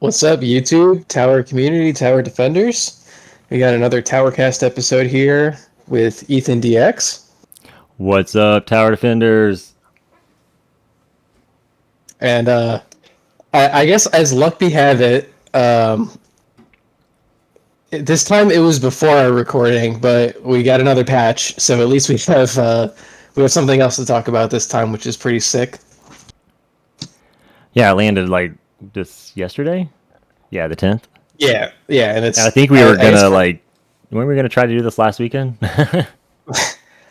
What's up, YouTube? Tower community, Tower defenders. We got another Towercast episode here with Ethan DX. What's up, Tower Defenders? And I guess as luck be have it, this time it was before our recording, but we got another patch, so at least we have something else to talk about this time, which is pretty sick. Yeah, I landed like this yesterday. Yeah, the 10th. Yeah, and I think we were gonna weren't we gonna try to do this last weekend?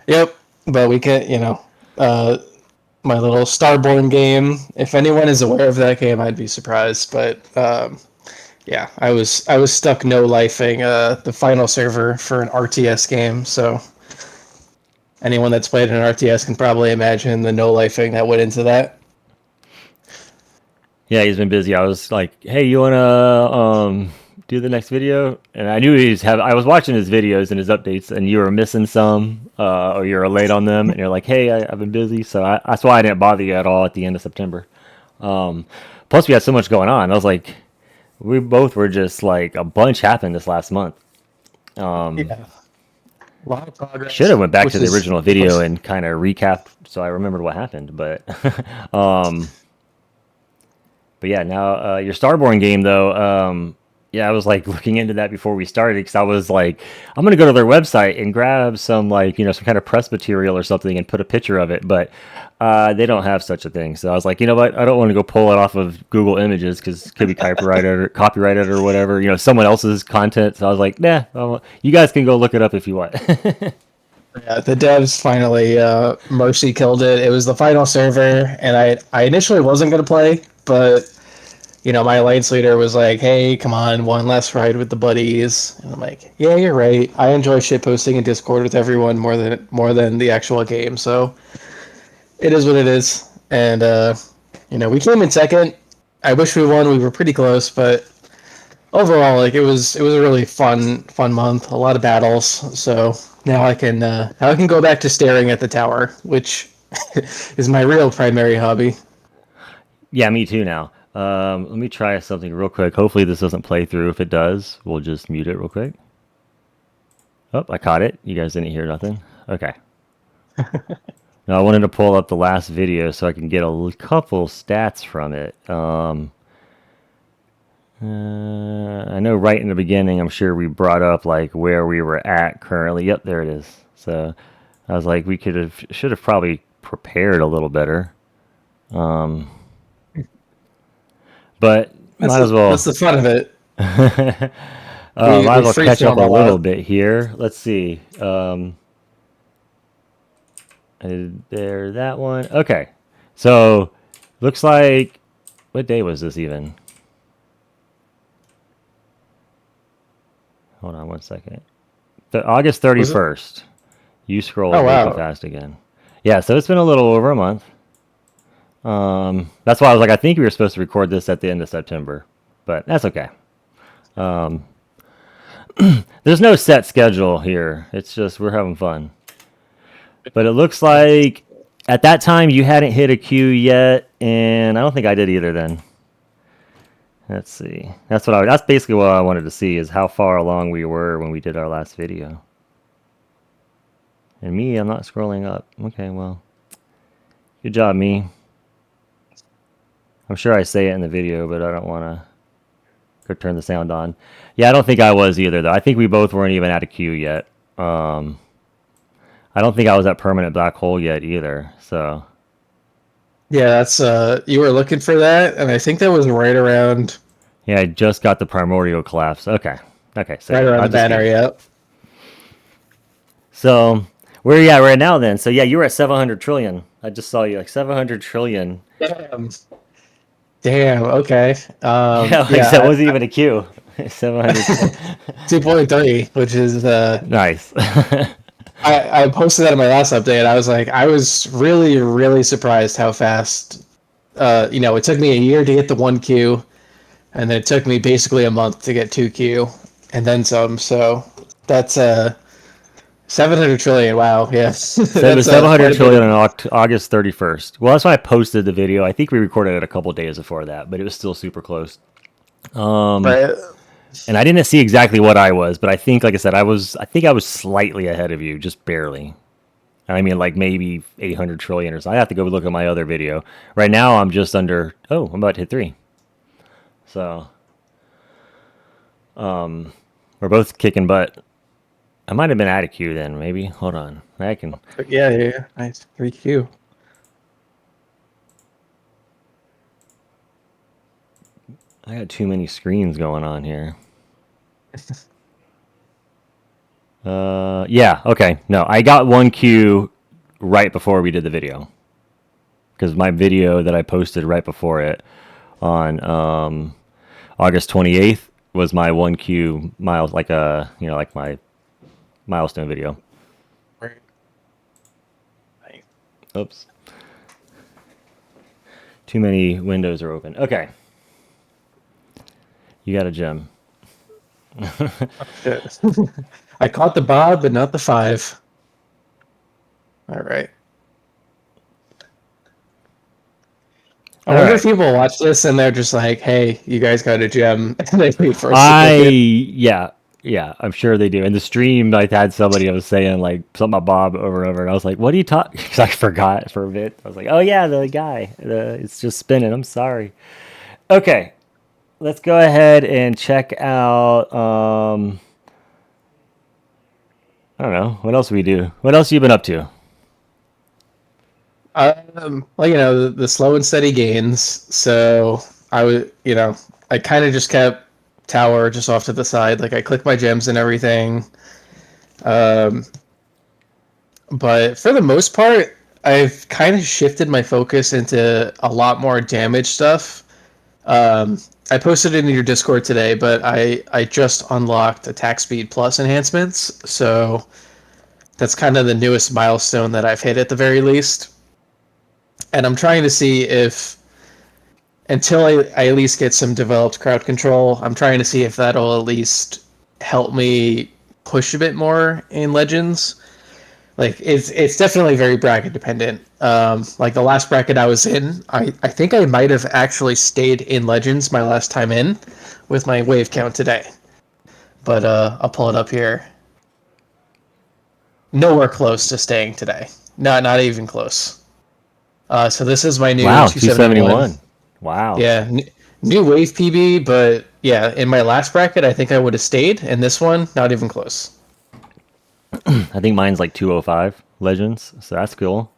Yep, but we can, my little Starborn game. If anyone is aware of that game, I'd be surprised. But yeah, I was stuck no lifing the final server for an RTS game. So anyone that's played an RTS can probably imagine the no lifing that went into that. Yeah, he's been busy. I was like, "Hey, you wanna do the next video?" And I knew I was watching his videos and his updates, and you were missing some, or you were late on them, and you're like, "Hey, I've been busy," so that's why I didn't bother you at all at the end of September. Plus, we had so much going on. I was like, we both were just like a bunch happened this last month. Yeah, a lot of progress. Should have went back to the original video and kind of recapped, so I remembered what happened. But yeah, now your Starborn game though. Yeah, I was like looking into that before we started because I was like, I'm gonna go to their website and grab some some kind of press material or something and put a picture of it, but they don't have such a thing. So I was like, you know what? I don't want to go pull it off of Google Images because it could be copyrighted or whatever. Someone else's content. So I was like, nah, you guys can go look it up if you want. Yeah, the devs finally mercy killed it. It was the final server, and I initially wasn't gonna play, but my alliance leader was like, "Hey, come on, one last ride with the buddies." And I'm like, "Yeah, you're right. I enjoy shitposting in Discord with everyone more than the actual game." So it is what it is. And we came in second. I wish we won. We were pretty close, but overall, it was a really fun month. A lot of battles. So now I can go back to staring at the tower, which is my real primary hobby. Yeah, me too now. Let me try something real quick. Hopefully this doesn't play through. If it does, we'll just mute it real quick. Oh, I caught it. You guys didn't hear nothing? Okay. Now I wanted to pull up the last video so I can get a couple stats from it. I know right in the beginning, I'm sure we brought up like where we were at currently. Yep, there it is. So I was like, should have probably prepared a little better. But might as well. That's the fun of it. Might as well catch up a little bit here. Let's see. There, that one. Okay. So looks like, what day was this even? Hold on one second. August 31st. You scroll way too fast again. Yeah, so it's been a little over a month. That's why I was like, I think we were supposed to record this at the end of September, but that's okay. There's no set schedule here. It's just we're having fun. But it looks like at that time you hadn't hit a queue yet, and I don't think I did either then. Let's see. That's basically what I wanted to see is how far along we were when we did our last video. And me, I'm not scrolling up. Okay, well, good job, me. I'm sure I say it in the video, but I don't want to go turn the sound on. Yeah, I don't think I was either, though. I think we both weren't even at a queue yet. I don't think I was at permanent black hole yet either. So yeah, that's you were looking for that, and I think that was right around. Yeah, I just got the primordial collapse. Okay, so right around the banner, yep. So where are you at right now then? So yeah, you were at 700 trillion. I just saw you like 700 trillion. Damn. Okay. Yeah, that wasn't even a queue. 700. 2.3, which is nice. I posted that in my last update, and I was like, I was really, really surprised how fast. It took me a year to get the 1Q, and then it took me basically a month to get 2Q, and then some. So that's 700 trillion. Wow. Yes. So it was 700 trillion on August 31st. Well, that's why I posted the video. I think we recorded it a couple days before that, but it was still super close. Right. And I didn't see exactly what I was, but I think, like I said, I think I was slightly ahead of you, just barely. I mean, like maybe 800 trillion or so. I have to go look at my other video. Right now, I'm just under. Oh, I'm about to hit 3. So we're both kicking butt. I might have been out of queue then. Maybe. Hold on. I can. Yeah. Nice. 3Q. I got too many screens going on here. Yeah. Okay. No, I got 1Q right before we did the video because my video that I posted right before it on August 28th was my 1Q miles, like like my milestone video. Right. Nice. Oops. Too many windows are open. Okay. You got a gem. Shit. I caught the bob, but not the 5. All right. I All wonder if right. people watch this and they're just like, "Hey, you guys got a gem," and they wait for us to click it. Yeah, I'm sure they do. In the stream, I had somebody I was saying like something about Bob over and over, and I was like, "What are you talking?" Because I forgot for a bit. I was like, "Oh yeah, the guy. It's just spinning. I'm sorry." Okay, let's go ahead and check out. I don't know what else we do. What else you been up to? Well, the slow and steady gains. So I would, I kind of just kept tower just off to the side. Like I click my gems and everything. Um, but for the most part, I've kind of shifted my focus into a lot more damage stuff. Um, I posted it in your Discord today, but I just unlocked attack speed plus enhancements. So that's kind of the newest milestone that I've hit at the very least. And I'm trying to see if until I at least get some developed crowd control, I'm trying to see if that'll at least help me push a bit more in Legends. Like it's definitely very bracket dependent. Like the last bracket I was in, I think I might have actually stayed in Legends my last time in with my wave count today. But I'll pull it up here. Nowhere close to staying today. Not even close. So this is my new Wow, 271. 271. Wow. Yeah, new wave PB, but yeah, in my last bracket, I think I would have stayed. In this one, not even close. I think mine's like 205 legends, so that's cool.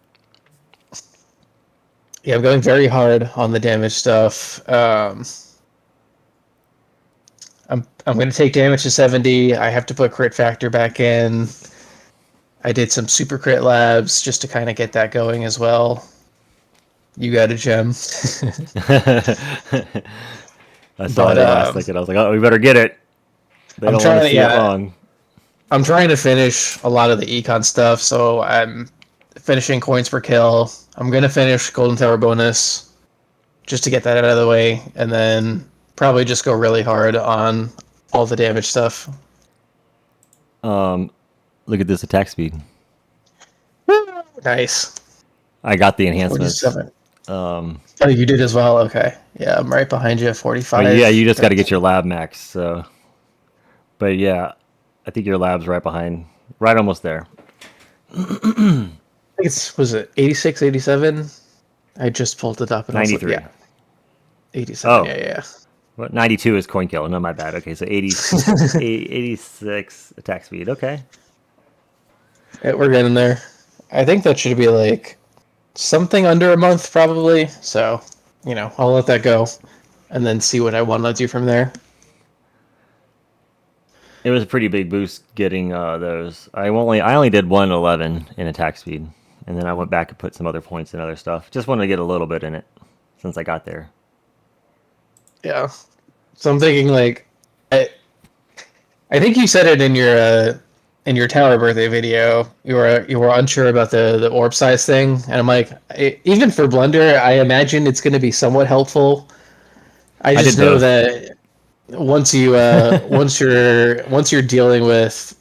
Yeah, I'm going very hard on the damage stuff. I'm going to take damage to 70. I have to put crit factor back in. I did some super crit labs just to kind of get that going as well. You got a gem. I saw But it last second. I was like, oh, we better get it. They I'm don't want to trying to see it yeah, wrong. I'm trying to finish a lot of the econ stuff, so I'm finishing coins per kill. I'm gonna finish golden tower bonus just to get that out of the way, and then probably just go really hard on all the damage stuff. Look at this attack speed. Nice. I got the enhancements. 47. Oh, you did as well? Okay. Yeah, I'm right behind you at But yeah, you 45. just got to get your lab max. So, but yeah, I think your lab's right behind, right almost there. I think was it 86, 87? I just pulled it up and I was like, 93. yeah, 87. Oh, Yeah. what? 92 is coin kill. No, my bad. Okay, so 80, 86 attack speed. Okay. Yeah, we're getting there. I think that should be like something under a month, probably. So, I'll let that go and then see what I want to do from there. It was a pretty big boost getting those. I only did 111 in attack speed, and then I went back and put some other points and other stuff. Just wanted to get a little bit in it since I got there. Yeah. So I'm thinking like, I think you said it in your tower birthday video. You were unsure about the orb size thing, and I'm like, even for Blender, I imagine it's going to be somewhat helpful. I I just did know both. that once you're dealing with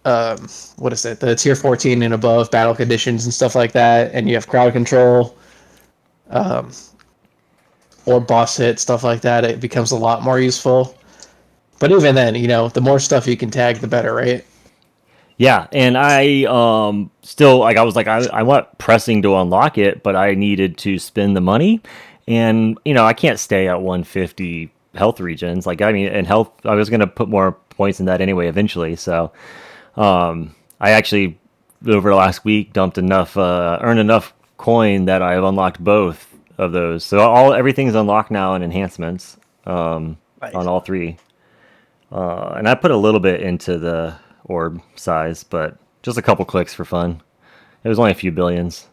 what is it, the tier 14 and above battle conditions and stuff like that, and you have crowd control, um, or boss hit, stuff like that, it becomes a lot more useful. But even then, the more stuff you can tag, the better, right? Yeah, and I still like I was like I want pressing to unlock it, but I needed to spend the money, and I can't stay at 150 health regions. Like I mean, and health I was gonna put more points in that anyway eventually. So I actually over the last week dumped enough, earned enough coin that I have unlocked both of those. So everything's unlocked now in enhancements on Nice. all three. And I put a little bit into the orb size, but just a couple clicks for fun. It was only a few billions.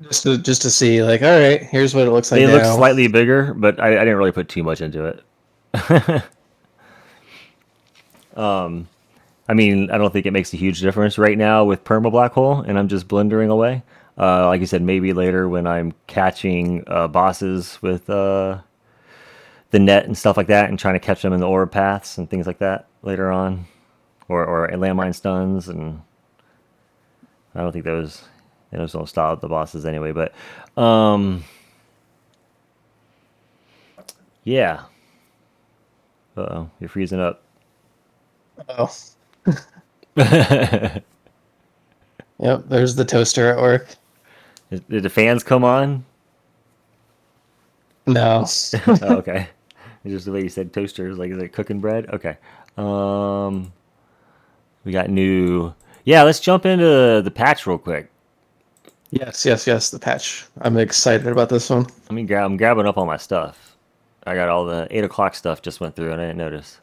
Just to see, like, all right, here's what it looks like They look now. slightly bigger, but I didn't really put too much into it. I mean, I don't think it makes a huge difference right now with Perma Black Hole, and I'm just blundering away. Like you said, maybe later when I'm catching bosses with the net and stuff like that, and trying to catch them in the orb paths and things like that later on, or landmine stuns, and I don't think those don't stop the bosses anyway. But yeah. Uh-oh, you're freezing up. Oh, yep. There's the toaster at work. Did the fans come on? No. Oh, okay. It's just the way you said toasters, like is it cooking bread? Okay. Um, we got new. Yeah, let's jump into the patch real quick. Yes, yes, yes. The patch. I'm excited about this one. I'm grabbing up all my stuff. I got all the 8 o'clock stuff just went through and I didn't notice.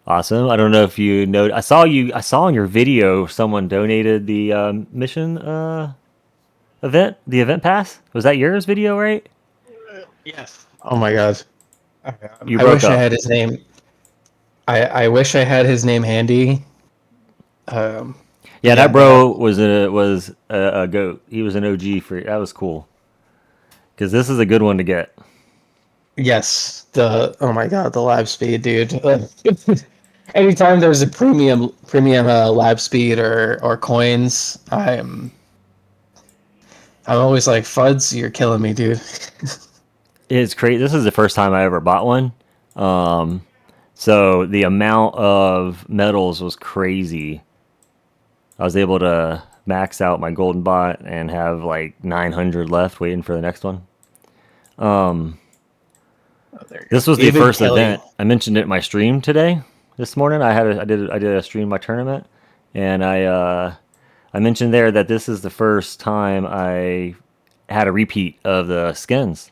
Awesome. I don't know if you know. I saw in your video someone donated the mission event, the event pass. Was that yours video, right? Yes. Oh my god. You I broke wish I up. had his name. I wish I had his name handy. Um, Yeah, yeah, that no. bro was a goat. He was an OG for that was cool because this is a good one to get. Yes. Oh my god, the lab speed, dude. Anytime there's a premium lab speed or coins, I'm always like, Fuds, you're killing me, dude. It's crazy. This is the first time I ever bought one. Um, so the amount of medals was crazy. I was able to max out my golden bot and have like 900 left waiting for the next one. Oh, there you This go. was the Even first Kelly. event. I mentioned it in my stream today. This morning I did a stream my tournament, and I mentioned there that this is the first time I had a repeat of the skins.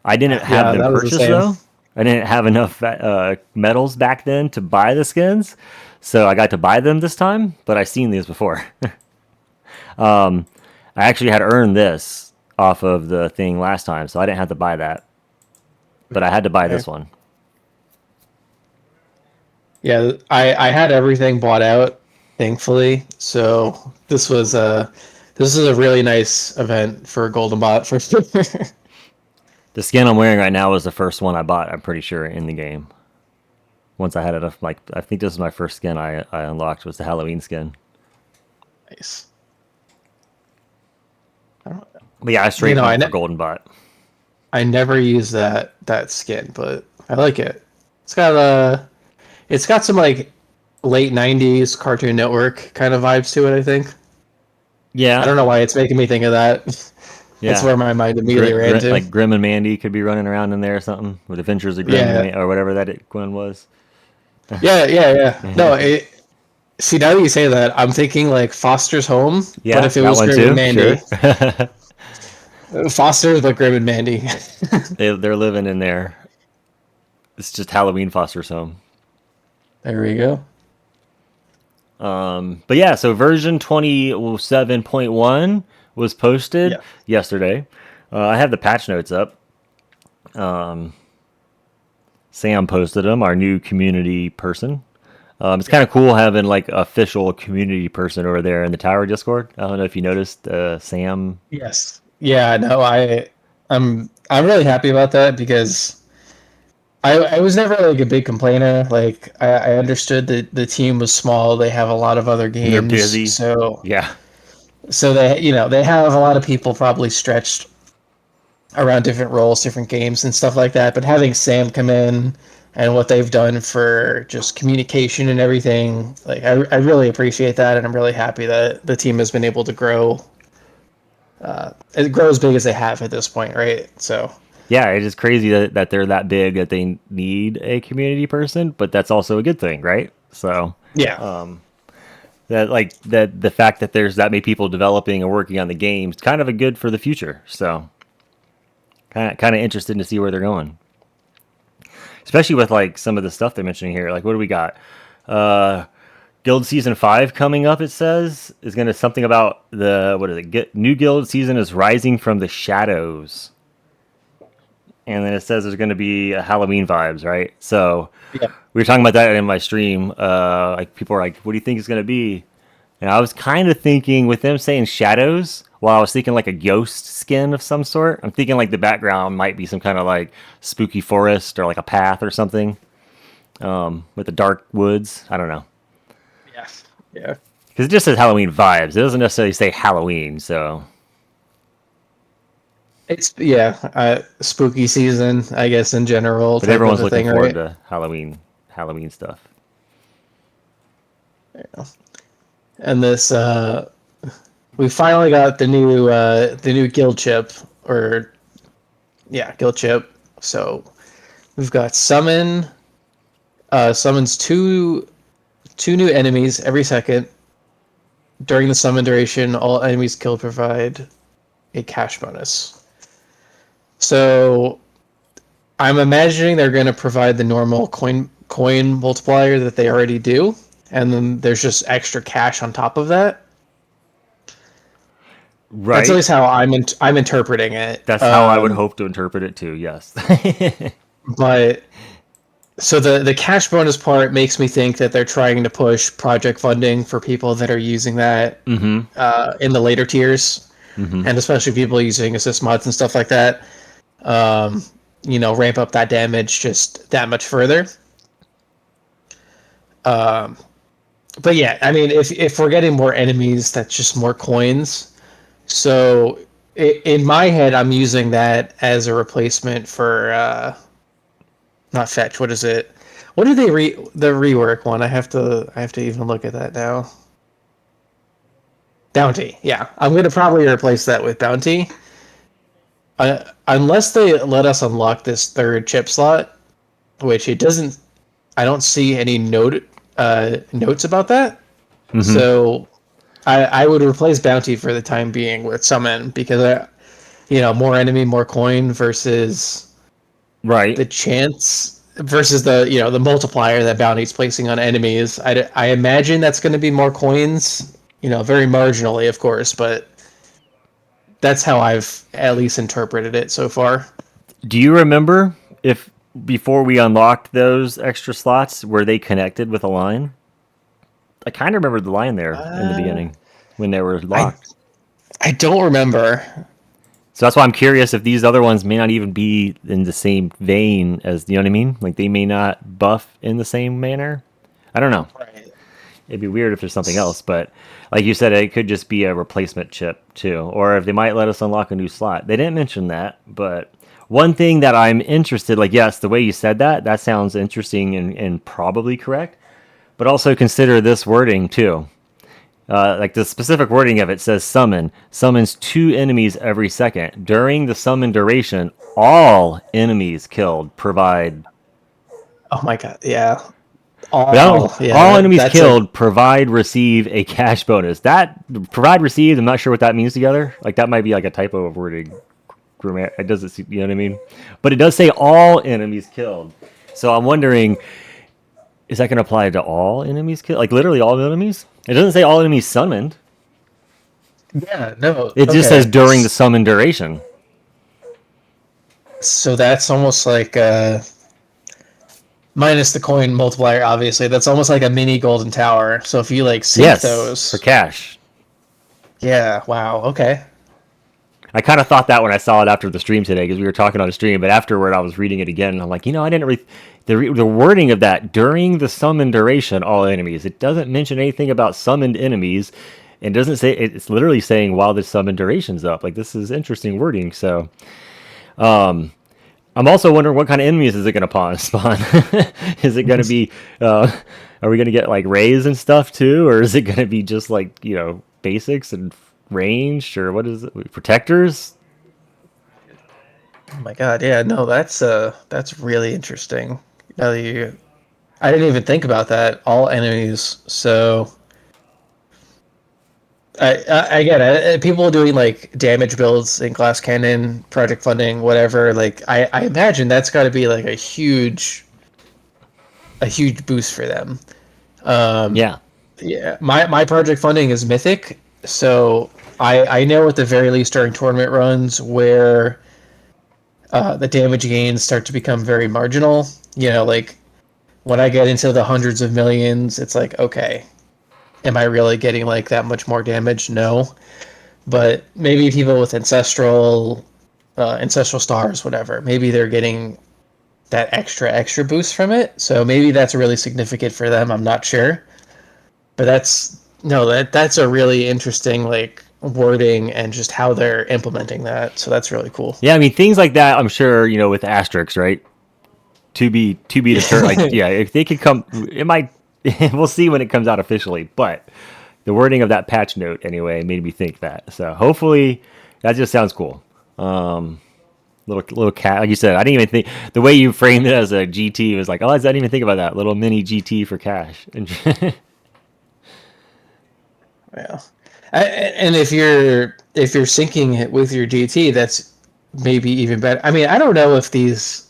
I didn't have Yeah, them that was the purchased same. though. I didn't have enough medals back then to buy the skins, so I got to buy them this time. But I seen these before. I actually had earned this off of the thing last time, so I didn't have to buy that. But I had to buy Okay. this one. Yeah, I had everything bought out, thankfully. So this is a really nice event for Golden Bot for sure. The skin I'm wearing right now was the first one I bought. I'm pretty sure in the game. Once I had enough, like I think this is my first skin I unlocked was the Halloween skin. Nice. I don't, But yeah, I you straight know, went for Golden Bot. I never use that skin, but I like it. It's got a it's got some like late '90s Cartoon Network kind of vibes to it. I think. I Yeah, don't know why it's making me think of that. That's yeah. where my mind immediately ran to. Like Grim and Mandy could be running around in there or something with Adventures of Grim and Yeah, or whatever one was. yeah, yeah, yeah. No, see, now that you say that, I'm thinking like Foster's Home, but Yeah, if it that was one Grim and too. Mandy. Sure. Foster's but Grim and Mandy. They're living in there. It's just Halloween Foster's home. There we go. But yeah, so version 27.1 was posted Yeah. yesterday. I have the patch notes up. Sam posted them, our new community person. It's kind of cool having like official community person over there in the Tower Discord. I don't know if you noticed, Sam. Yes. Yeah, no, I'm really happy about that because I was never like a big complainer. Like I understood that the team was small. They have a lot of other They're games, busy. so Yeah. they they have a lot of people probably stretched. around different roles, different games, and stuff like that. But having Sam come in and what they've done for just communication and everything, like I really appreciate that, and I'm really happy that the team has been able to grow. It grow as big as they have at this point, right? So Yeah, it is crazy that they're that big that they need a community person, but that's also a good thing, right? So yeah, that like that the fact that there's that many people developing and working on the games, kind of a good for the future. So kind of interested to see where they're going, especially with like some of the stuff they're mentioning here. Like, what do we got? Guild season 5 coming up. It says is going to something about the what is it? New guild season is rising from the shadows, and then it says there's going to be Halloween vibes, right? So yeah, we were talking about that in my stream. Like people are like, "What do you think it's going to be?" And I was kind of thinking with them saying shadows, while I was thinking like a ghost skin of some sort. I'm thinking like the background might be some kind of like spooky forest or like a path or something with the dark woods. I don't know. yeah, yeah. Because it just says Halloween vibes. It doesn't necessarily say Halloween. So, It's spooky season, I guess in general, but type of everyone's a looking thing, forward right? to Halloween stuff. And this we finally got the new guild chip, or guild chip. So we've got summons two new enemies every second. During the summon duration, all enemies killed provide a cash bonus. So I'm imagining they're going to provide the normal coin multiplier that they already do, and then there's just extra cash on top of that. That's at Right. least how I'm interpreting it. That's how I would hope to interpret it too. Yes. But so the cash bonus part makes me think that they're trying to push project funding for people that are using that mm-hmm. in the later tiers, Mm-hmm. and especially people using assist mods and stuff like that. Ramp up that damage just that much further. But yeah, I mean, if we're getting more enemies, that's just more coins. So in my head, I'm using that as a replacement for not fetch. What is it? What did they the rework one? I have to even look at that now. Bounty. Yeah, I'm gonna probably replace that with bounty. Unless they let us unlock this third chip slot, which it doesn't. I don't see any notes about that. Mm-hmm. So I would replace bounty for the time being with summon, because more enemy, more coin versus Right. the chance versus the multiplier that bounty's placing on enemies. I imagine that's going to be more coins, very marginally, of course, but that's how I've at least interpreted it so far. Do you remember if before we unlocked those extra slots, were they connected with a line? I kind of remember the line there in the Uh, beginning when they were I locked. I don't remember. So that's why I'm curious if these other ones may not even be in the same vein as, you know what I mean? Like they may not buff in the same manner. I don't know. Right. It'd be weird if there's something else, but like you said, it could just be a replacement chip too, or if they might let us unlock a new slot. They didn't mention that, but one thing that I'm interested, like yes, the way you said that sounds interesting and probably correct, but also consider this wording too. Like the specific wording of it says summons 2 enemies every second. During the summon duration, all enemies killed provide. Oh my god. Yeah. But I don't. Yeah. All enemies That's a killed provide receive a cash bonus. That provide received. I'm not sure what that means together. Like that might be like a typo of wording. It doesn't. You know what I mean? But it does say all enemies killed. So I'm wondering, is that going to apply to all enemies killed? Like literally all enemies? It doesn't say all enemies summoned. yeah. No. It just says Okay. during the summon duration. So that's almost like minus the coin multiplier. Obviously, that's almost like a mini golden tower. So if you like sync Yes, for those, cash. yeah. Wow. Okay. I kind of thought that when I saw it after the stream today because we were talking on the stream, but afterward I was reading it again and I'm like, I didn't read the wording of that during the summon duration, all enemies. It doesn't mention anything about summoned enemies, and doesn't say it's literally saying while the summon duration's up. Like this is interesting wording. So I'm also wondering what kind of enemies is it going to spawn? Is it going to be, are we going to get like rays and stuff too? Or is it going to be just like, basics and ranged, or what is it? Protectors? Oh my god, yeah, no, that's really interesting. Now that I didn't even think about that. All enemies. So I get it. People doing like damage builds in Glass Cannon, project funding, whatever. Like I imagine that's got to be like a huge boost for them. Um, Yeah. yeah, my project funding is Mythic, so I know at the very least during tournament runs where the damage gains start to become very marginal. Like when I get into the hundreds of millions, it's like, okay, am I really getting like that much more damage? No. But maybe people with ancestral stars, whatever, maybe they're getting that extra boost from it. So maybe that's really significant for them. I'm not sure. But that's a really interesting like wording and just how they're implementing that. So that's really cool. Yeah, I mean, things like that, I'm sure, with asterisks, right? To be determined. Like, yeah, if they could come, it might, we'll see when it comes out officially. But the wording of that patch note, anyway, made me think that. So hopefully that just sounds cool. Little cat, like you said, I didn't even think the way you framed it as a GT was like, oh, I didn't even think about that little mini GT for cash. Yeah. And if you're syncing it with your GT, that's maybe even better. I mean, I don't know if these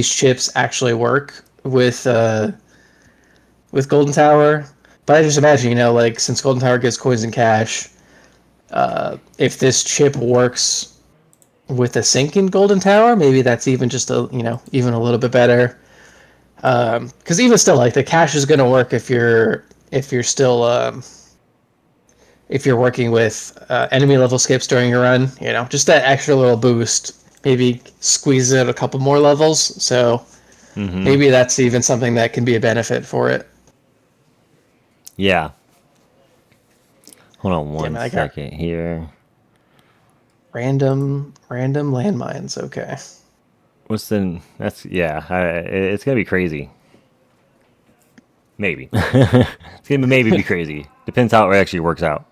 chips actually work with Golden Tower, but I just imagine, like since Golden Tower gives coins and cash, if this chip works with a sync in Golden Tower, maybe that's even just even a little bit better. Because even still, like the cash is going to work if you're still if you're working with enemy level skips during your run, just that extra little boost, maybe squeeze it a couple more levels. So maybe that's even something that can be a benefit for it. Yeah. Hold on Damn one it, I got second here. random landmines. Okay. What's the? That's yeah. It's gonna be crazy. Maybe. It's gonna maybe be crazy. Depends how it actually works out.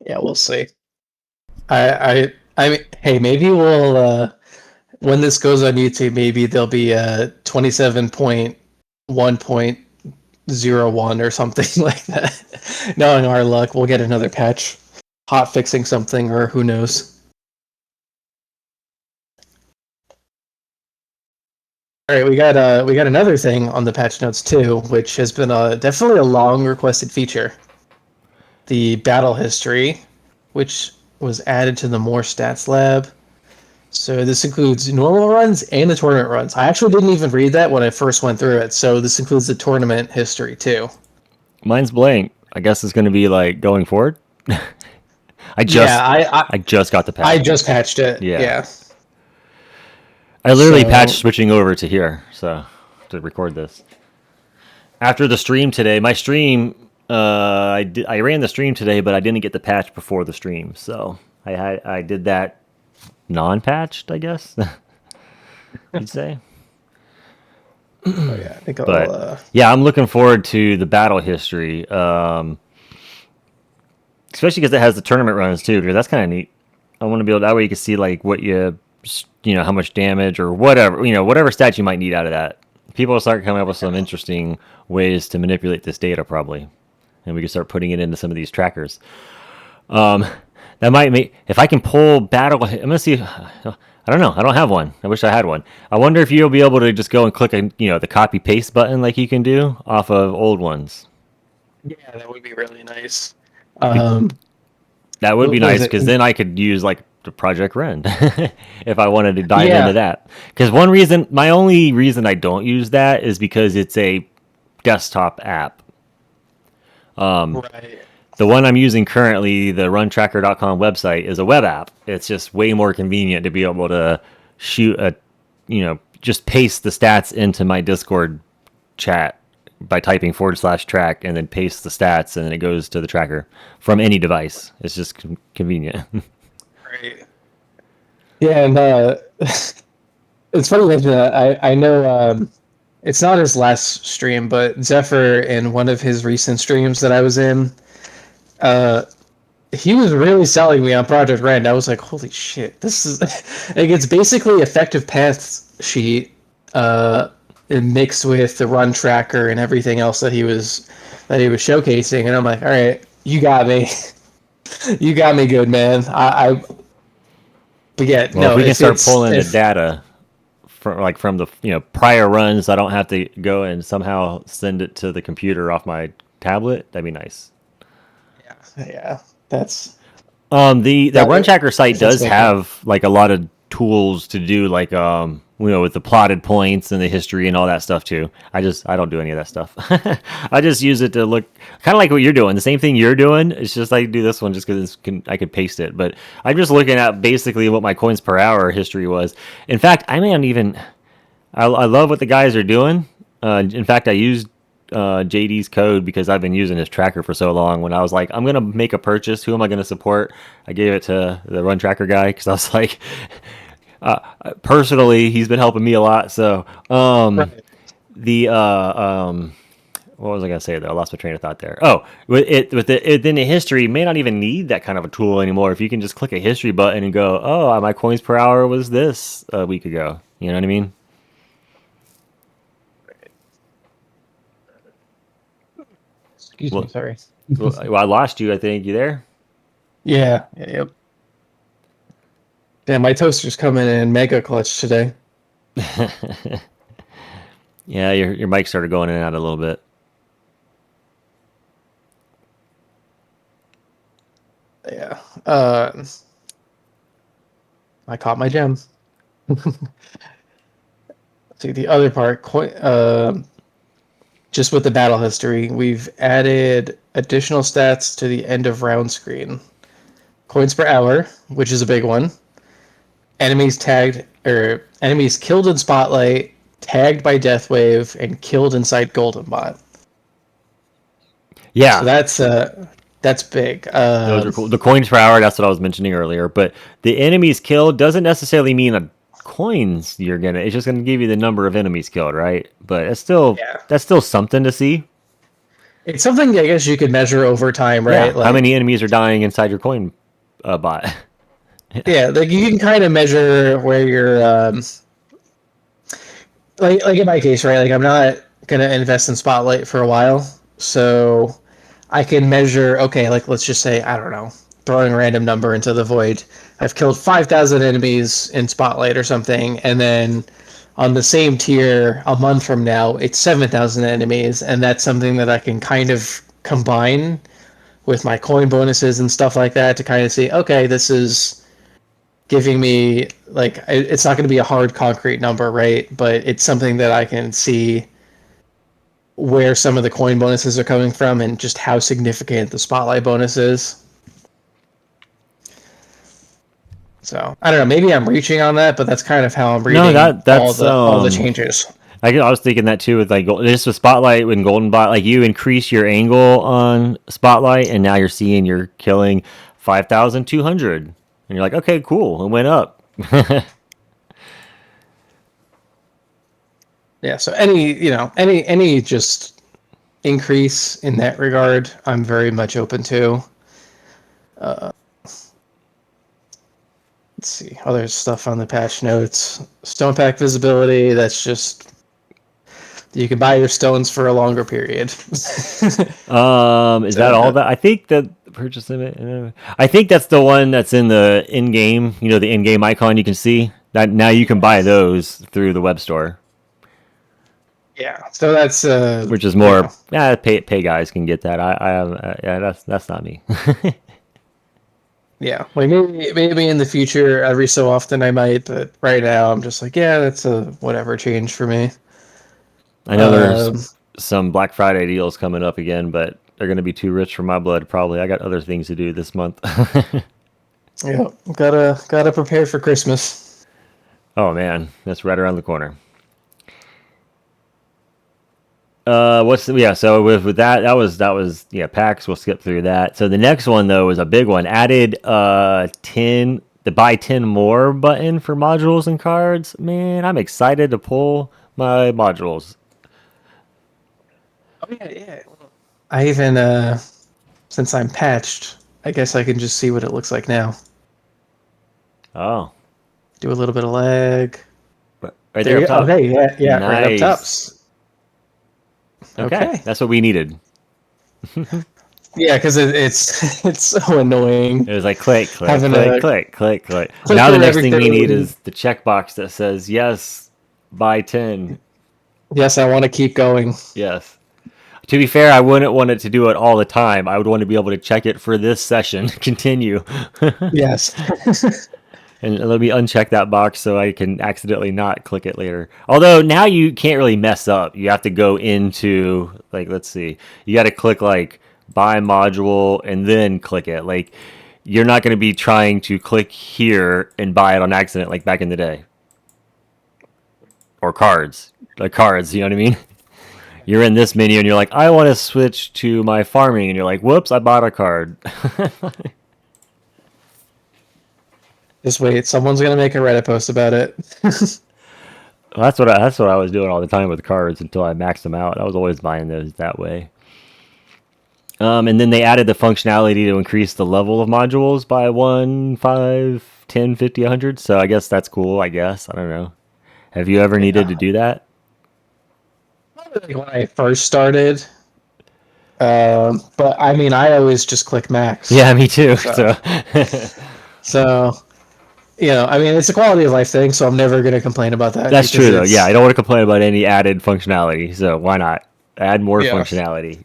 Yeah, we'll see. I mean, hey, maybe we'll when this goes on YouTube, maybe there'll be a 27.1.01 or something like that. Knowing our luck, we'll get another patch, hot fixing something, or who knows. All right, we got another thing on the patch notes too, which has been definitely a long requested feature. The battle history, which was added to the More Stats lab. So this includes normal runs and the tournament runs. I actually didn't even read that when I first went through it. So this includes the tournament history too. Mine's blank. I guess it's gonna be like going forward. I Yeah, just I just got the I patch. just patched it. Yeah. Yeah. I literally patched So switching over to here, so to record this. After the stream today, my stream, I ran the stream today, but I didn't get the patch before the stream, so I did that non-patched, I guess you'd say. oh yeah, I think I'll But yeah, I'm looking forward to the battle history, especially because it has the tournament runs too. Because that's kind of neat. I want to be able that way you can see like what how much damage or whatever whatever stats you might need out of that. People will start coming up with some interesting ways to manipulate this data probably, and we can start putting it into some of these trackers. That might make if I can pull battle. I'm gonna see. I don't know. I don't have one. I wish I had one. I wonder if you'll be able to just go and click the copy paste button like you can do off of old ones. yeah, that would be really nice. Be- That would be What was nice it? because then I could use like the Project Rend if I wanted to dive into Yeah, that. Because my only reason I don't use that is because it's a desktop app. right. The one I'm using currently, the runtracker.com website, is a web app. It's just way more convenient to be able to shoot just paste the stats into my Discord chat by typing /track and then paste the stats and then it goes to the tracker from any device. It's just convenient. Right. Yeah, and it's funny mention that. I know it's not his last stream, but Zephyr in one of his recent streams that I was in, uh, he was really selling me on Project Rend. I was like, holy shit, this is like it's basically effective path sheet mixed with the run tracker and everything else that he was showcasing, and I'm like, all right, you got me, you got me good, man. But yeah, Well, if no, we can if start it's pulling the if data from the prior runs, I don't have to go and somehow send it to the computer off my tablet. That'd be nice. yeah, that's The that run tracker site if it's does making. have like a lot of tools to do like with the plotted points and the history and all that stuff too. I don't do any of that stuff. I just use it to look kind of like what you're doing. The same thing you're doing. It's just I do this one just because I could paste it. But I'm just looking at basically what my coins per hour history was. In fact, I may not even. I love what the guys are doing. In fact, I used JD's code because I've been using his tracker for so long. When I was like, I'm going to make a purchase, who am I going to support? I gave it to the run tracker guy because I was like, uh, personally, he's been helping me a lot. So Right. the what was I going to say though? I lost my train of thought there. Oh, then the history may not even need that kind of a tool anymore. If you can just click a history button and go, oh, my coins per hour was this a week ago. You know what I mean? Excuse me, Well, sorry. I lost you. I think you there. Yep. Damn, my toaster's coming in mega clutch today. Yeah, your mic started going in and out a little bit. Yeah. I caught my gem. See the other part, just with the battle history, we've added additional stats to the end of round screen. Coins per hour, which is a big one. Enemies killed in spotlight, tagged by death wave, and killed inside golden bot. So Yeah, that's big. those are cool. The coins per hour. That's what I was mentioning earlier. But the enemies killed doesn't necessarily mean the coins you're gonna. It's just gonna give you the number of enemies killed, right? But Yeah, that's still something to see. it's something I guess you could measure over time, right? Yeah, how many Like enemies are dying inside your coin bot? yeah, like you can kind of measure where you're like in my case, right? Like I'm not gonna invest in Spotlight for a while, so I can measure. Okay, like let's just say I don't know, throwing a random number into the void. I've killed 5,000 enemies in Spotlight or something, and then on the same tier a month from now, it's 7,000 enemies, and that's something that I can kind of combine with my coin bonuses and stuff like that to kind of see. Okay, this is giving me like it's not going to be a hard concrete number, right? But it's something that I can see where some of the coin bonuses are coming from and just how significant the spotlight bonus is. So I don't know. Maybe I'm reaching on that, but that's kind of how I'm No, reading all that's the changes. I was thinking that too with like this with Spotlight and Golden Bot. Like you increase your angle on Spotlight, and now you're seeing you're killing 5,200, and you're like, okay, cool, it went up. Yeah. So any just increase in that regard, I'm very much open to. Let's see other stuff on the patch notes. Stone pack visibility. That's just you can buy your stones for a longer period. Is that all So, that? I think that purchase limit. I think that's the one that's in the in game. You know, the in game icon you can see that now you can buy those through the web store, yeah. So that's which is you know more. Yeah, pay guys can get that. Yeah, that's not me. yeah. Like maybe in the future every so often I might, but right now I'm just like yeah, that's a whatever change for me. I know there's Um, some Black Friday deals coming up again, but they're going to be too rich for my blood. Probably. I got other things to do this month. yeah, gotta prepare for Christmas. Oh man, that's right around the corner. Yeah, so with that was yeah, PAX, we'll skip through that. So the next one though is a big one. Added 10 the buy 10 more button for modules and cards. Man, I'm excited to pull my modules. Oh yeah. I even since I'm patched, I guess I can just see what it looks like now. Oh, Do a little bit of lag. right There there up you go. top. Okay, yeah, right up top. Nice. Okay, Okay. that's what we needed. Yeah, because it's so annoying It was like click, click, having click, to click, click, click. click Now the through next thing we need everything. is the checkbox that says yes, buy 10. Yes, I want to keep going. Yes. To be fair, I wouldn't want it to do it all the time. I would want to be able to check it for this session. Continue. Yes. And let me uncheck that box so I can accidentally not click it later. Although now you can't really mess up. You have to go into, like, let's see. You got to click, like, buy module and then click it. Like, you're not going to be trying to click here and buy it on accident like back in the day. Or cards. Like cards, you know what I mean? You're in this menu and you're like, I want to switch to my farming. And you're like, whoops, I bought a card. Just wait. Someone's gonna make a Reddit post about it. Well, that's what I was doing all the time with cards until I maxed them out. I was always buying those that way. And then they added the functionality to increase the level of modules by 1, 5, 10, 50, 100. So I guess that's cool, I guess. I don't know. Have you ever needed to Yeah. do that? Like when I first started, but I mean, I always just click max. Yeah, me too. So, So so I mean, it's a quality of life thing, so I'm never gonna complain about that that's because true, though. Yeah, I it's don't want to complain about any added functionality. So why not add more yeah. functionality?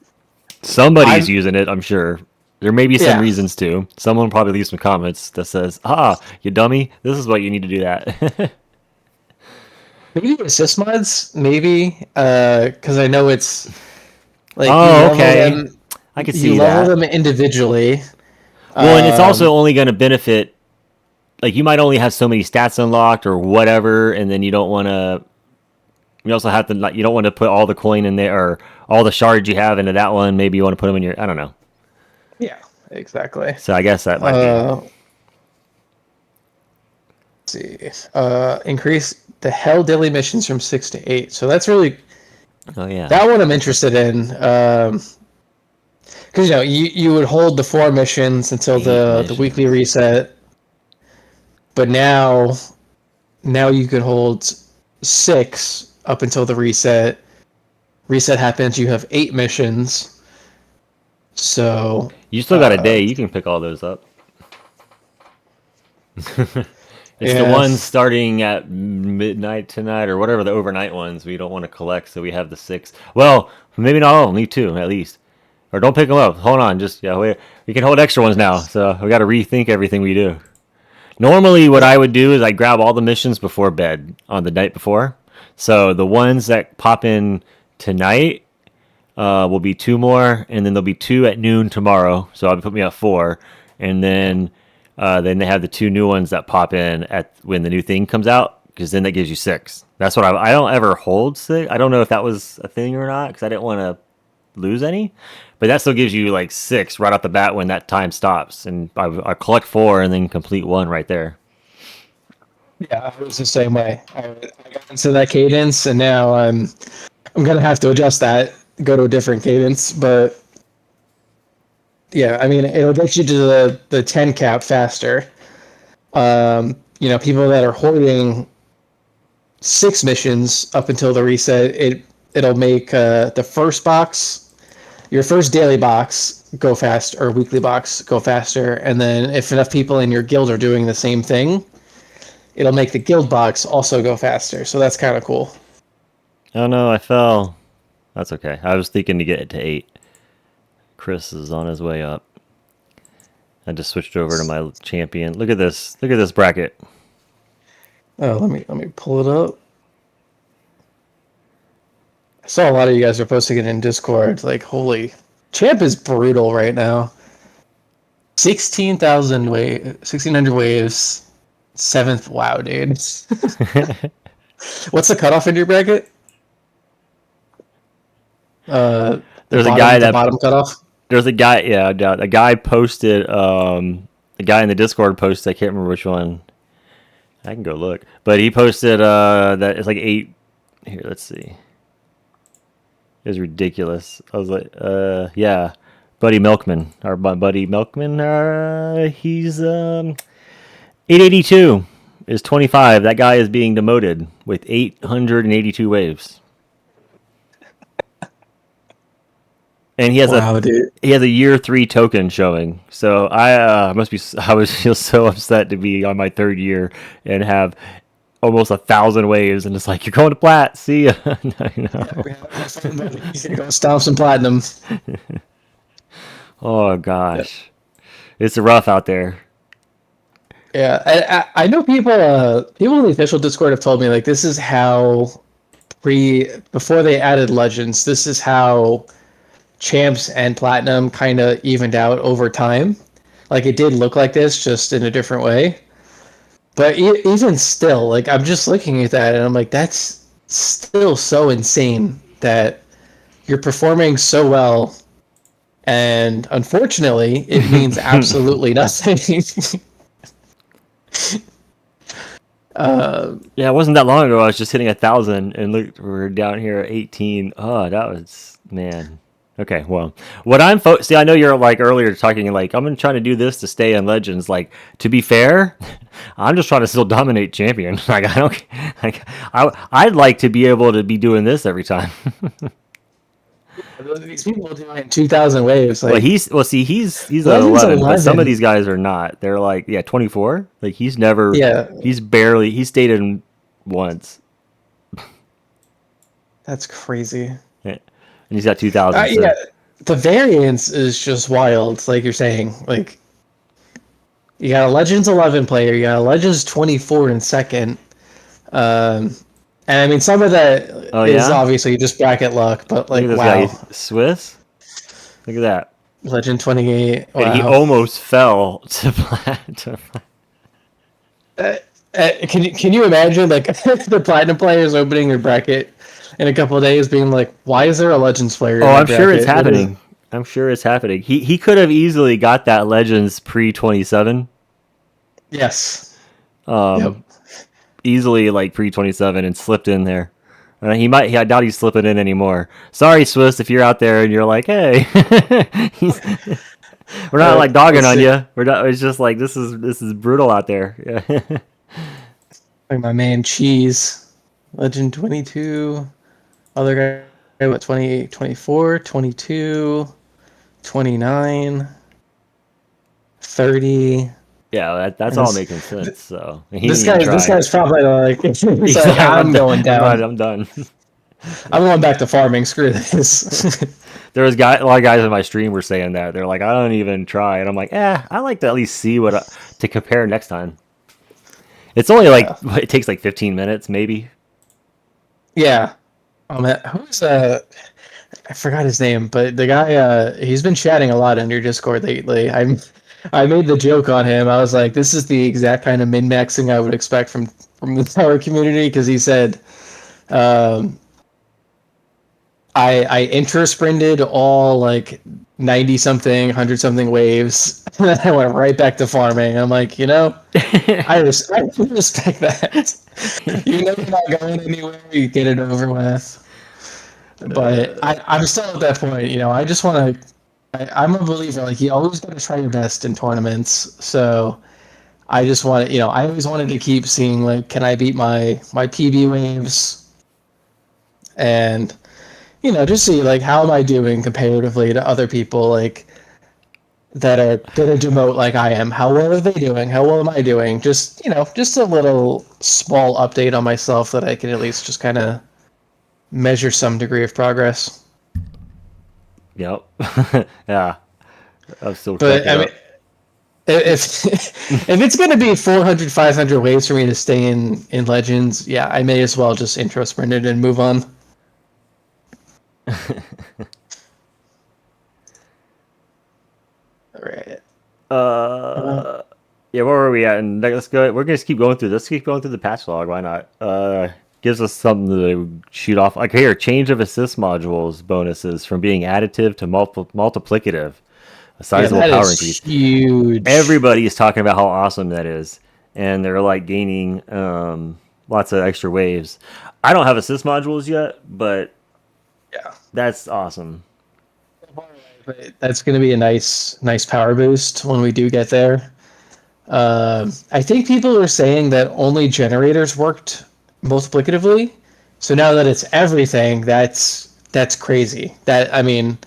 Somebody's I'm using it, I'm sure. There may be some yeah. reasons too. Someone will probably leave some comments that says, "Ah, you dummy! This is what you need to do that." Maybe assist mods, maybe, because I know it's like Oh, okay. I could you see level that. them individually. Well, and it's also Um, only going to benefit. Like you might only have so many stats unlocked or whatever, and then you don't want to. You also have to. You don't want to put all the coin in there or all the shards you have into that one. Maybe you want to put them in your. I don't know. yeah, exactly. So I guess that might be. Uh, let's see. Increase the hell daily missions from 6 to 8. So that's really Oh yeah. that one I'm interested in. Because you would hold the 4 missions until 8 the weekly missions. reset, but now you could hold 6 up until the reset. Reset happens, you have 8 missions. So You still got a day. You can pick all those up. It's the yeah, ones starting at midnight tonight or whatever the overnight ones we don't want to collect. So we have the 6. Well, maybe not all. Leave 2 at least. Or don't pick them up. Hold on. Just yeah, we can hold extra ones now. So we got to rethink everything we do. Normally, what I would do is I grab all the missions before bed on the night before. So the ones that pop in tonight will be 2 more, and then there'll be 2 at noon tomorrow. So I'll put me at 4, and then they have the 2 new ones that pop in at when the new thing comes out, because then that gives you 6. That's what I don't ever hold 6. I don't know if that was a thing or not, because I didn't want to lose any, but that still gives you like 6 right off the bat when that time stops, and I collect 4 and then complete 1 right there. yeah, I was the same way. I got into that cadence, and now I'm gonna have to adjust that, go to a different cadence. But yeah, I mean, it'll get you to the 10 cap faster. People that are hoarding 6 missions up until the reset, it'll make the first box, your first daily box, go fast, or weekly box go faster. And then if enough people in your guild are doing the same thing, it'll make the guild box also go faster. So that's kind of cool. Oh no, I fell. That's okay. I was thinking to get it to 8. Chris is on his way up. I just switched over to my champion. Look at this. Look at this bracket. Oh, let me pull it up. I saw a lot of you guys are posting it in Discord. Like, holy, champ is brutal right now. 1600 waves, 7th. Wow, dude. What's the cutoff in your bracket? The There's a bottom guy the that bottom cutoff. there's a guy, yeah, a guy posted a guy in the Discord posted. I can't remember which one. I can go look, but he posted that it's like 8. Here, let's see. It was ridiculous. I was like, yeah, Buddy Milkman, our buddy Milkman. He's 882 is 25. That guy is being demoted with 882 waves. And he has dude. a year 3 token showing. So I feel so upset to be on my 3rd year and have almost 1,000 waves, and it's like, you're going to plat. See ya. No. Yeah, go stomp some platinum. Oh gosh, it's rough out there. Yeah, I know people. People in the official Discord have told me like this is how before they added legends. This is how champs and platinum kind of evened out over time. Like it did look like this, just in a different way. But even still, like I'm just looking at that and I'm like, that's still so insane that you're performing so well, and unfortunately, it means absolutely nothing. Yeah, it wasn't that long ago. I was just hitting 1,000, and look, we're down here at 18. Oh, that was, man. Okay, well, what see, I know you're like earlier talking like I'm trying to do this to stay in Legends. Like, to be fair, I'm just trying to still dominate champion. Like I don't like I'd like to be able to be doing this every time. These people are doing 2,000 waves. Like, he's at Legends 11, but some of 11. these guys are not. They're like 24. Like he's never. Yeah, He stayed in once. that's crazy. Yeah. And he's got 2,000. Yeah, the variance is just wild. Like you're saying, like you got a Legends 11 player, you got a Legends 24 in second. And I mean, some of that is obviously just bracket luck, but like, look at this guy, Swiss. Look at that. Legend 28. Wow. And he almost fell to plat. Can you imagine like the platinum players opening their bracket in a couple of days, being like, "Why is there a Legends player?" I'm sure it's happening. I'm sure it's happening. He could have easily got that Legends pre-27. Yes. Yep. Easily like pre-27 and slipped in there. I doubt he's slipping in anymore. Sorry, Swiss, if you're out there and you're like, hey, we're not like dogging on you. We're not. It's just like this is brutal out there. Yeah. Like my man Cheese, Legend 22, other guy, what, 28, 24, 22, 29, 30. Yeah, that's all making sense. So this guy's probably like, he's like, I'm going down. I'm done. I'm going back to farming. Screw this. There was a lot of guys in my stream were saying that. They're like, I don't even try, and I'm like, I like to at least see to compare next time. It's only like it takes like 15 minutes, maybe. Yeah. Who's I forgot his name, but the guy he's been chatting a lot on your Discord lately. I made the joke on him. I was like, this is the exact kind of min-maxing I would expect from the Tower community, because he said, I intro sprinted all like 90 something, 100 something waves, and then I went right back to farming. I'm like, I respect that. You know you're not going anywhere, you get it over with. But I'm still at that point, I just want to. I'm a believer, like, you always got to try your best in tournaments. So I just want to, I always wanted to keep seeing, like, can I beat my PB waves? And, just see, like, how am I doing comparatively to other people, like, that are going to demote like I am? How well are they doing? How well am I doing? Just, just a little small update on myself that I can at least just kind of measure some degree of progress. Yep. Yeah. I'm still. But I mean, if it's going to be 400, 500 waves for me to stay in Legends, yeah, I may as well just intro sprint it and move on. All right. Yeah, where were we at? And let's go. We're gonna keep going through this. Keep going through the patch log. Why not? Gives us something to shoot off. Like here, change of assist modules bonuses from being additive to multiplicative. A Yeah, sizable that power is increase. huge. Everybody is talking about how awesome that is, and they're like gaining lots of extra waves. I don't have assist modules yet, but Yeah. that's awesome. But that's going to be a nice power boost when we do get there. I think people are saying that only generators worked multiplicatively. So now that it's everything, that's crazy. That I mean,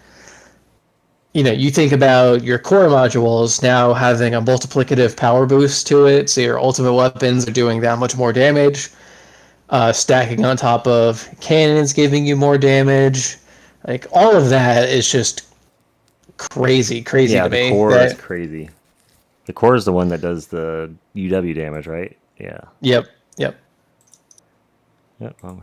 you think about your core modules now having a multiplicative power boost to it, so your ultimate weapons are doing that much more damage. Stacking on top of cannons giving you more damage. Like all of that is just crazy Yeah, to the me. core is That crazy. The core is the one that does the UW damage, right? Yeah. yep, yep. Yep. Oh,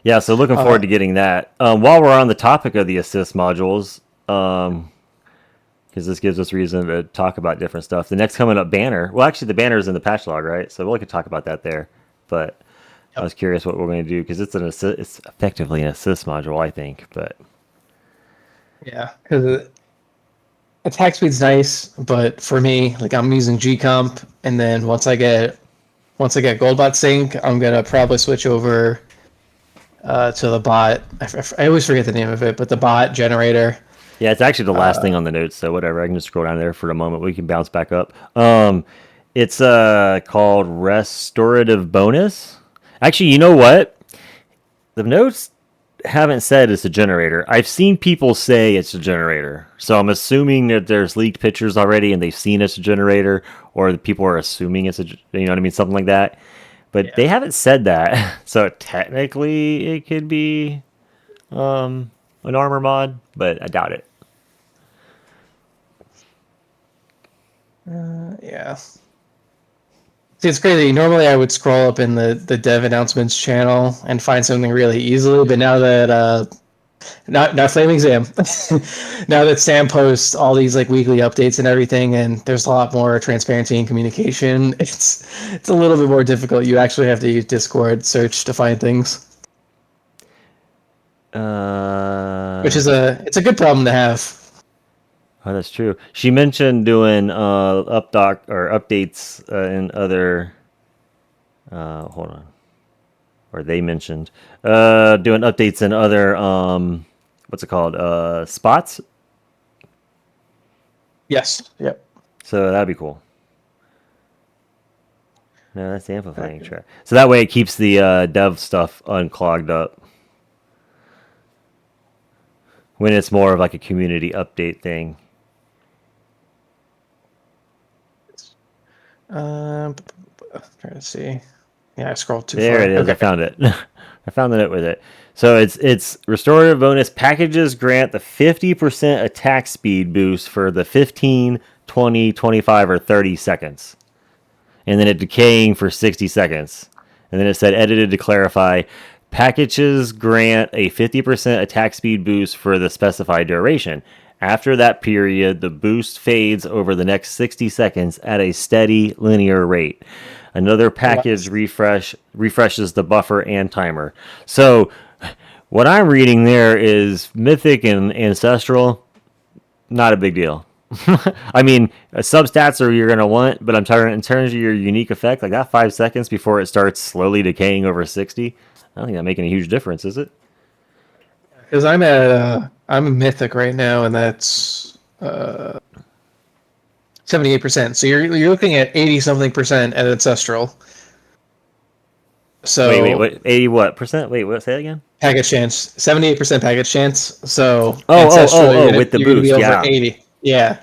yeah, so looking Uh, forward to getting that. While we're on the topic of the assist modules, because this gives us reason to talk about different stuff. The next coming up banner. Well, actually, the banner is in the patch log, right? So we could talk about that there. But I yep. was curious what we're going to do because it's effectively an assist module, I think. But Yeah, because attack speed's nice, but for me, like I'm using G comp, and then once I get Goldbot sync, I'm gonna probably switch over to the bot. I always forget the name of it, but the bot generator. yeah, it's actually the last thing on the notes. So whatever, I can just scroll down there for a moment. We can bounce back up. It's called restorative bonus. Actually, you know what? The notes haven't said it's a generator. I've seen people say it's a generator. So I'm assuming that there's leaked pictures already and they've seen it's a generator, or the people are assuming it's you know what I mean? Something like that. But Yeah. they haven't said that. So technically it could be an armor mod, but I doubt it. Yeah. See, it's crazy. Normally, I would scroll up in the dev announcements channel and find something really easily, but now that not Flaming Sam, now that Sam posts all these like weekly updates and everything, and there's a lot more transparency and communication, it's a little bit more difficult. You actually have to use Discord search to find things, which is it's a good problem to have. Oh, that's true. She mentioned doing updoc or updates in other. Hold on. Or they mentioned doing updates in other what's it called spots. Yes. Yep. So that'd be cool. No, that's the amplifying track. So that way it keeps the dev stuff unclogged up when it's more of like a community update thing. Trying to see. Yeah, I scrolled too There it far. is. I Okay. found it. I found the note with it. So it's restorative bonus packages grant the 50% attack speed boost for the 15, 20, 25, or 30 seconds. And then it decaying for 60 seconds. And then it said edited to clarify packages grant a 50% attack speed boost for the specified duration. After that period, the boost fades over the next 60 seconds at a steady linear rate. Another package refreshes the buffer and timer. So, what I'm reading there is Mythic and Ancestral, not a big deal. I mean, substats are you're gonna want, but I'm talking in terms of your unique effect, like that 5 seconds before it starts slowly decaying over 60. I don't think that's making a huge difference, is it? Because I'm a mythic right now, and that's 78%. So you're looking at 80 something percent at ancestral. Wait, So what? 80 what percent? Wait, what? Say that again. package chance, 78% package chance. So ancestral, Oh, with the you're gonna be boost, over yeah, 80. Yeah.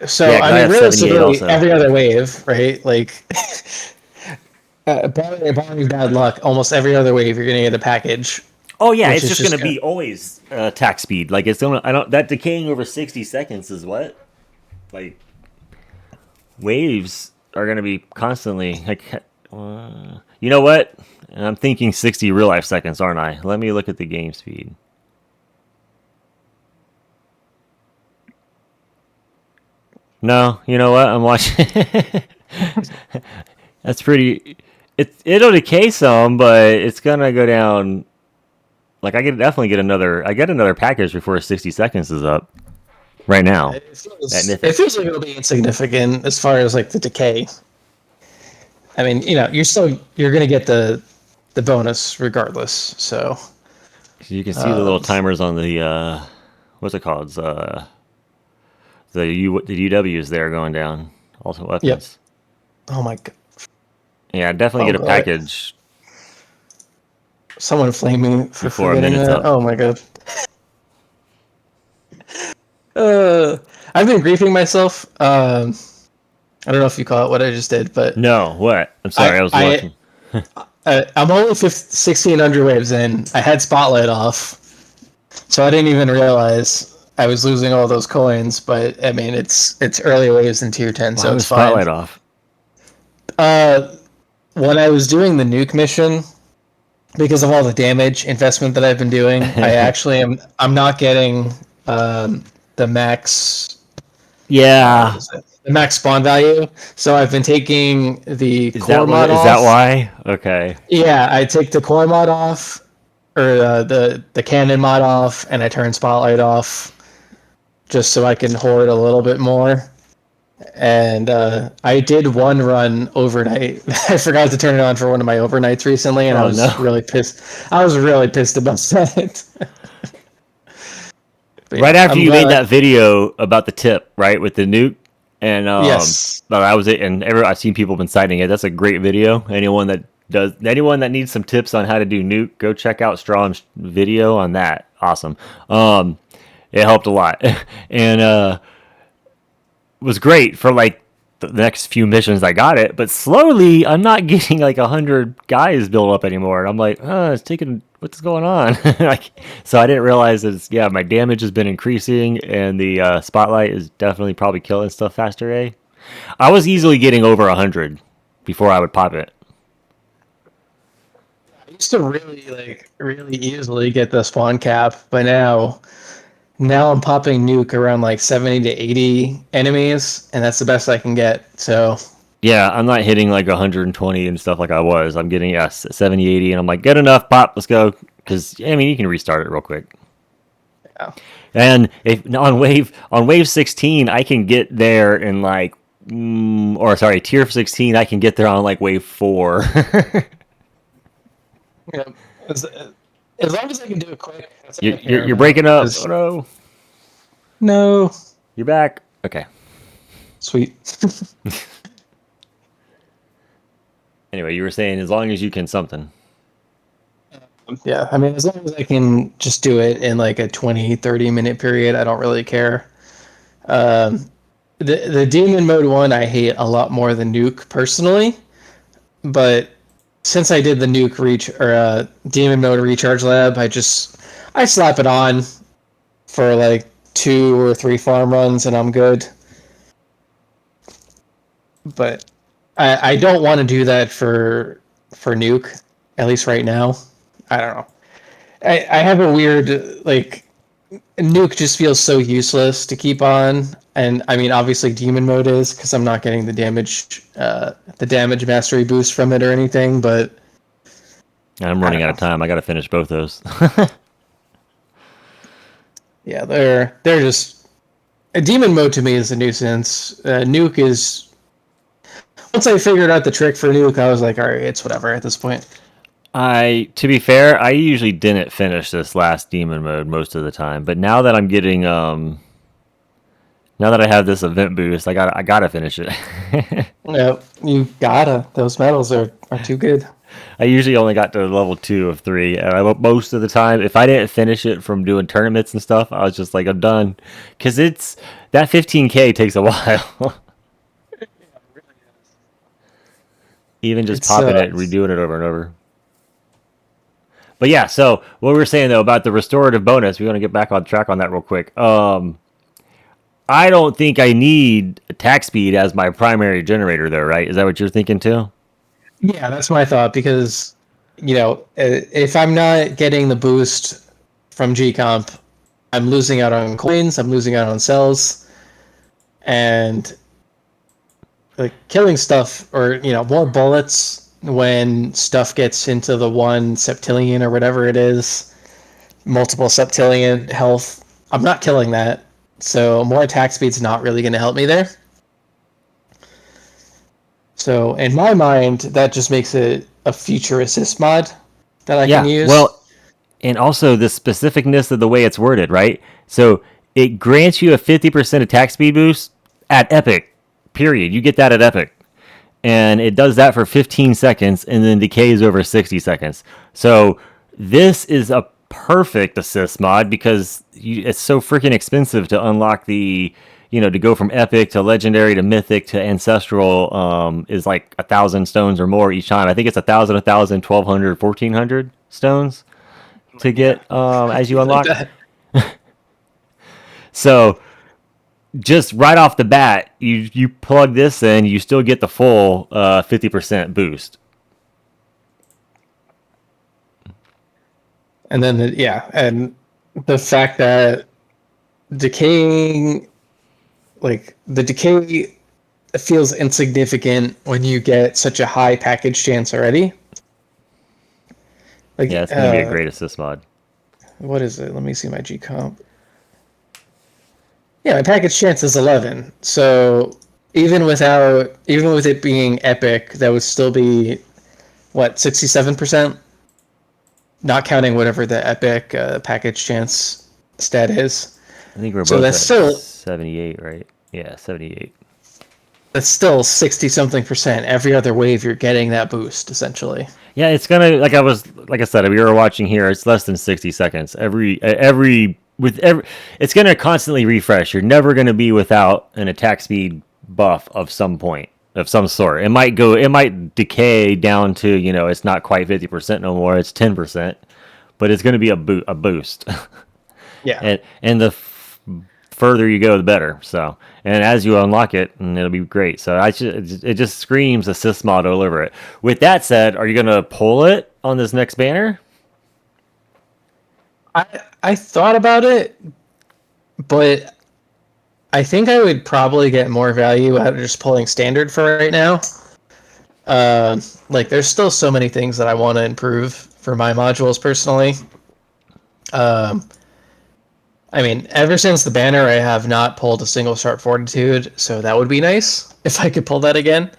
So yeah, because I I mean, have 78 realistically, also. every other wave, right? Like, barring bad luck, almost every other wave you're gonna get a package, Oh yeah, which it's is just gonna just be always attack speed. Like it's gonna. I don't. That decaying over 60 seconds is what. Like waves are gonna be constantly like. You know what? I'm thinking 60 real life seconds, aren't I? Let me look at the game speed. No, you know what? I'm watching. That's pretty. It'll decay some, but it's gonna go down Like I could definitely get another. I get another package before 60 seconds is up. Right now, at It Mythic. feels like it'll be insignificant as far as like the decay. I mean, you're gonna get the bonus regardless. So You can see the little um, timers on the what's it called? The UWs there going down. Ultimate yep. weapons. Oh my god. Yeah, definitely Oh get a god. package Someone flame me for before a forgetting minute's that. up. Oh my god. I've been griefing myself. I don't know if you call it what I just did, but No, what? I'm sorry, I I was I watching. I'm only 1600 waves in. I had spotlight off, so I didn't even realize I was losing all those coins. But I mean, it's early waves in tier 10, Why so it's was fine. Spotlight off? Uh, when I was doing the nuke mission, because of all the damage investment that I've been doing, I actually am. I'm not getting the max. What Yeah. is it? The max spawn value. So I've been taking the Is core that what? mod Is that off. why? Okay. Yeah, I take the core mod off, or the cannon mod off, and I turn spotlight off, just so I can hoard a little bit more. And I did one run overnight. I forgot to turn it on for one of my overnights recently, and I Oh was no. really pissed. I was really pissed about that. But Right yeah, after I'm you made glad. that video about the tip, right, with the nuke, and Yes, but I was it, and I've seen people been citing it. That's a great video. Anyone that needs some tips on how to do nuke, go check out Strom's video on that. Awesome. It helped a lot, and was great for like the next few missions I got it, but slowly I'm not getting like 100 guys built up anymore. And I'm like, it's taking what's going on? Like, so I didn't realize that my damage has been increasing and the spotlight is definitely probably killing stuff faster. I was easily getting over 100 before I would pop it. I used to really easily get the spawn cap, but now I'm popping nuke around like 70 to 80 enemies, and that's the best I can get. So Yeah, I'm not hitting like 120 and stuff like I was. I'm getting 70, 80, and I'm like, good enough, pop, let's go. Because I mean, you can restart it real quick. yeah. And if on wave 16, I can get there in like, or sorry, tier 16, I can get there on like wave 4. Yeah. As, as long as I can do it quick, that's all you're, I you're care you're about. breaking up. Oh Because no, no, you're back. Okay. sweet. Anyway, you were saying as long as you can something. Yeah, I mean, as long as I can just do it in like a 20, 30 minute period, I don't really care. Um, the demon mode one, I hate a lot more than nuke personally, but since I did the nuke reach or demon mode recharge lab, I slap it on for like 2 or 3 farm runs and I'm good. But I don't want to do that for nuke, at least right now. I don't know. I have a weird like nuke just feels so useless to keep on, and I mean obviously demon mode is because I'm not getting the damage mastery boost from it or anything. But I'm I running don't out know. of time. I got to finish both those. Yeah, they're just demon mode to me is a nuisance. Nuke is once I figured out the trick for nuke, I was like, all right, it's whatever at this point. To be fair, I usually didn't finish this last demon mode most of the time, but now that I'm getting now that I have this event boost, I gotta finish it. Yeah, you gotta. Those medals are too good. I usually only got to level 2 of 3, and most of the time, if I didn't finish it from doing tournaments and stuff, I was just like, I'm done, because it's that 15K takes a while. Even just It's popping it and redoing it over and over. But yeah, so what we were saying though about the restorative bonus, we want to get back on track on that real quick. I don't think I need attack speed as my primary generator, though, right? Is that what you're thinking too? Yeah, that's my thought because if I'm not getting the boost from G Comp, I'm losing out on coins, I'm losing out on cells, and like killing stuff or more bullets when stuff gets into the 1 septillion or whatever it is. multiple septillion health. I'm not killing that, so more attack speed's not really going to help me there. So in my mind, that just makes it a future assist mod that I can Yeah, use. well, and also the specificness of the way it's worded, right? So it grants you a 50% attack speed boost at epic. Period. You get that at epic. And it does that for 15 seconds and then decays over 60 seconds. So this is a perfect assist mod because it's so freaking expensive to unlock the, to go from epic to legendary to mythic to ancestral is like 1,000 stones or more each time. I think it's 1,000, 1,000, 1,200, 1,400 stones to Yeah, get as you like unlock. that. So just right off the bat, you plug this in, you still get the full 50% boost. And then and the fact that decaying, like the decay feels insignificant when you get such a high package chance already. Yeah, Like, it's going to be a great assist mod. what is it? Let me see my G comp. Yeah, my package chance is 11. So even with it being epic, that would still be what, 67%? Not counting whatever the epic package chance stat is. I think we're So both that's at still 78, right? Yeah, 78. 60 something percent. Every other wave you're getting that boost essentially. Yeah, it's gonna like I said, we were watching here. It's less than 60 seconds. It's gonna constantly refresh. You're never gonna be without an attack speed buff of some point of some sort. It might decay down to it's not quite 50% no more. It's 10%, but it's gonna be a boost. Yeah. And the further you go, the better. So, and as you unlock it, and it'll be great. So, it just screams assist mod all over it. With that said, are you gonna pull it on this next banner? I thought about it, but I think I would probably get more value out of just pulling standard for right now. Like there's still so many things that I want to improve for my modules personally. Um, I mean, ever since the banner, I have not pulled a single sharp fortitude, so that would be nice if I could pull that again.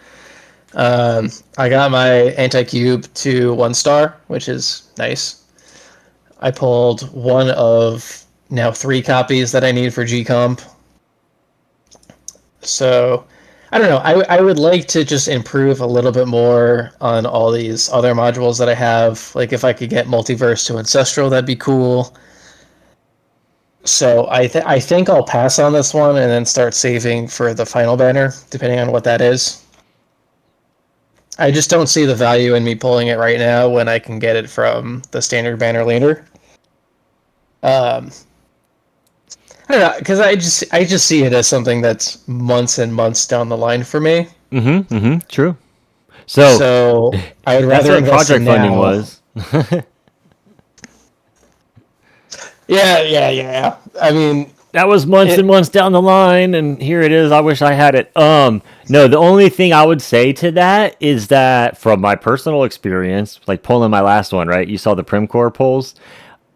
I got my anti-cube to 1 star, which is nice. I pulled one of now 3 copies that I need for G comp. So I don't know. I would like to just improve a little bit more on all these other modules that I have. Like if I could get multiverse to ancestral, that'd be cool. So I think I'll pass on this one and then start saving for the final banner, depending on what that is. I just don't see the value in me pulling it right now when I can get it from the standard banner later. Um, I don't know, because I just see it as something that's months and months down the line for me. Mm-hmm. Mm-hmm. True. So So I would that's rather what invest in project funding now. was. Yeah. I mean, That was months and it. months down the line, and here it is. I wish I had it. No, the only thing I would say to that is that from my personal experience, like pulling my last one, right? You saw the Primcore pulls.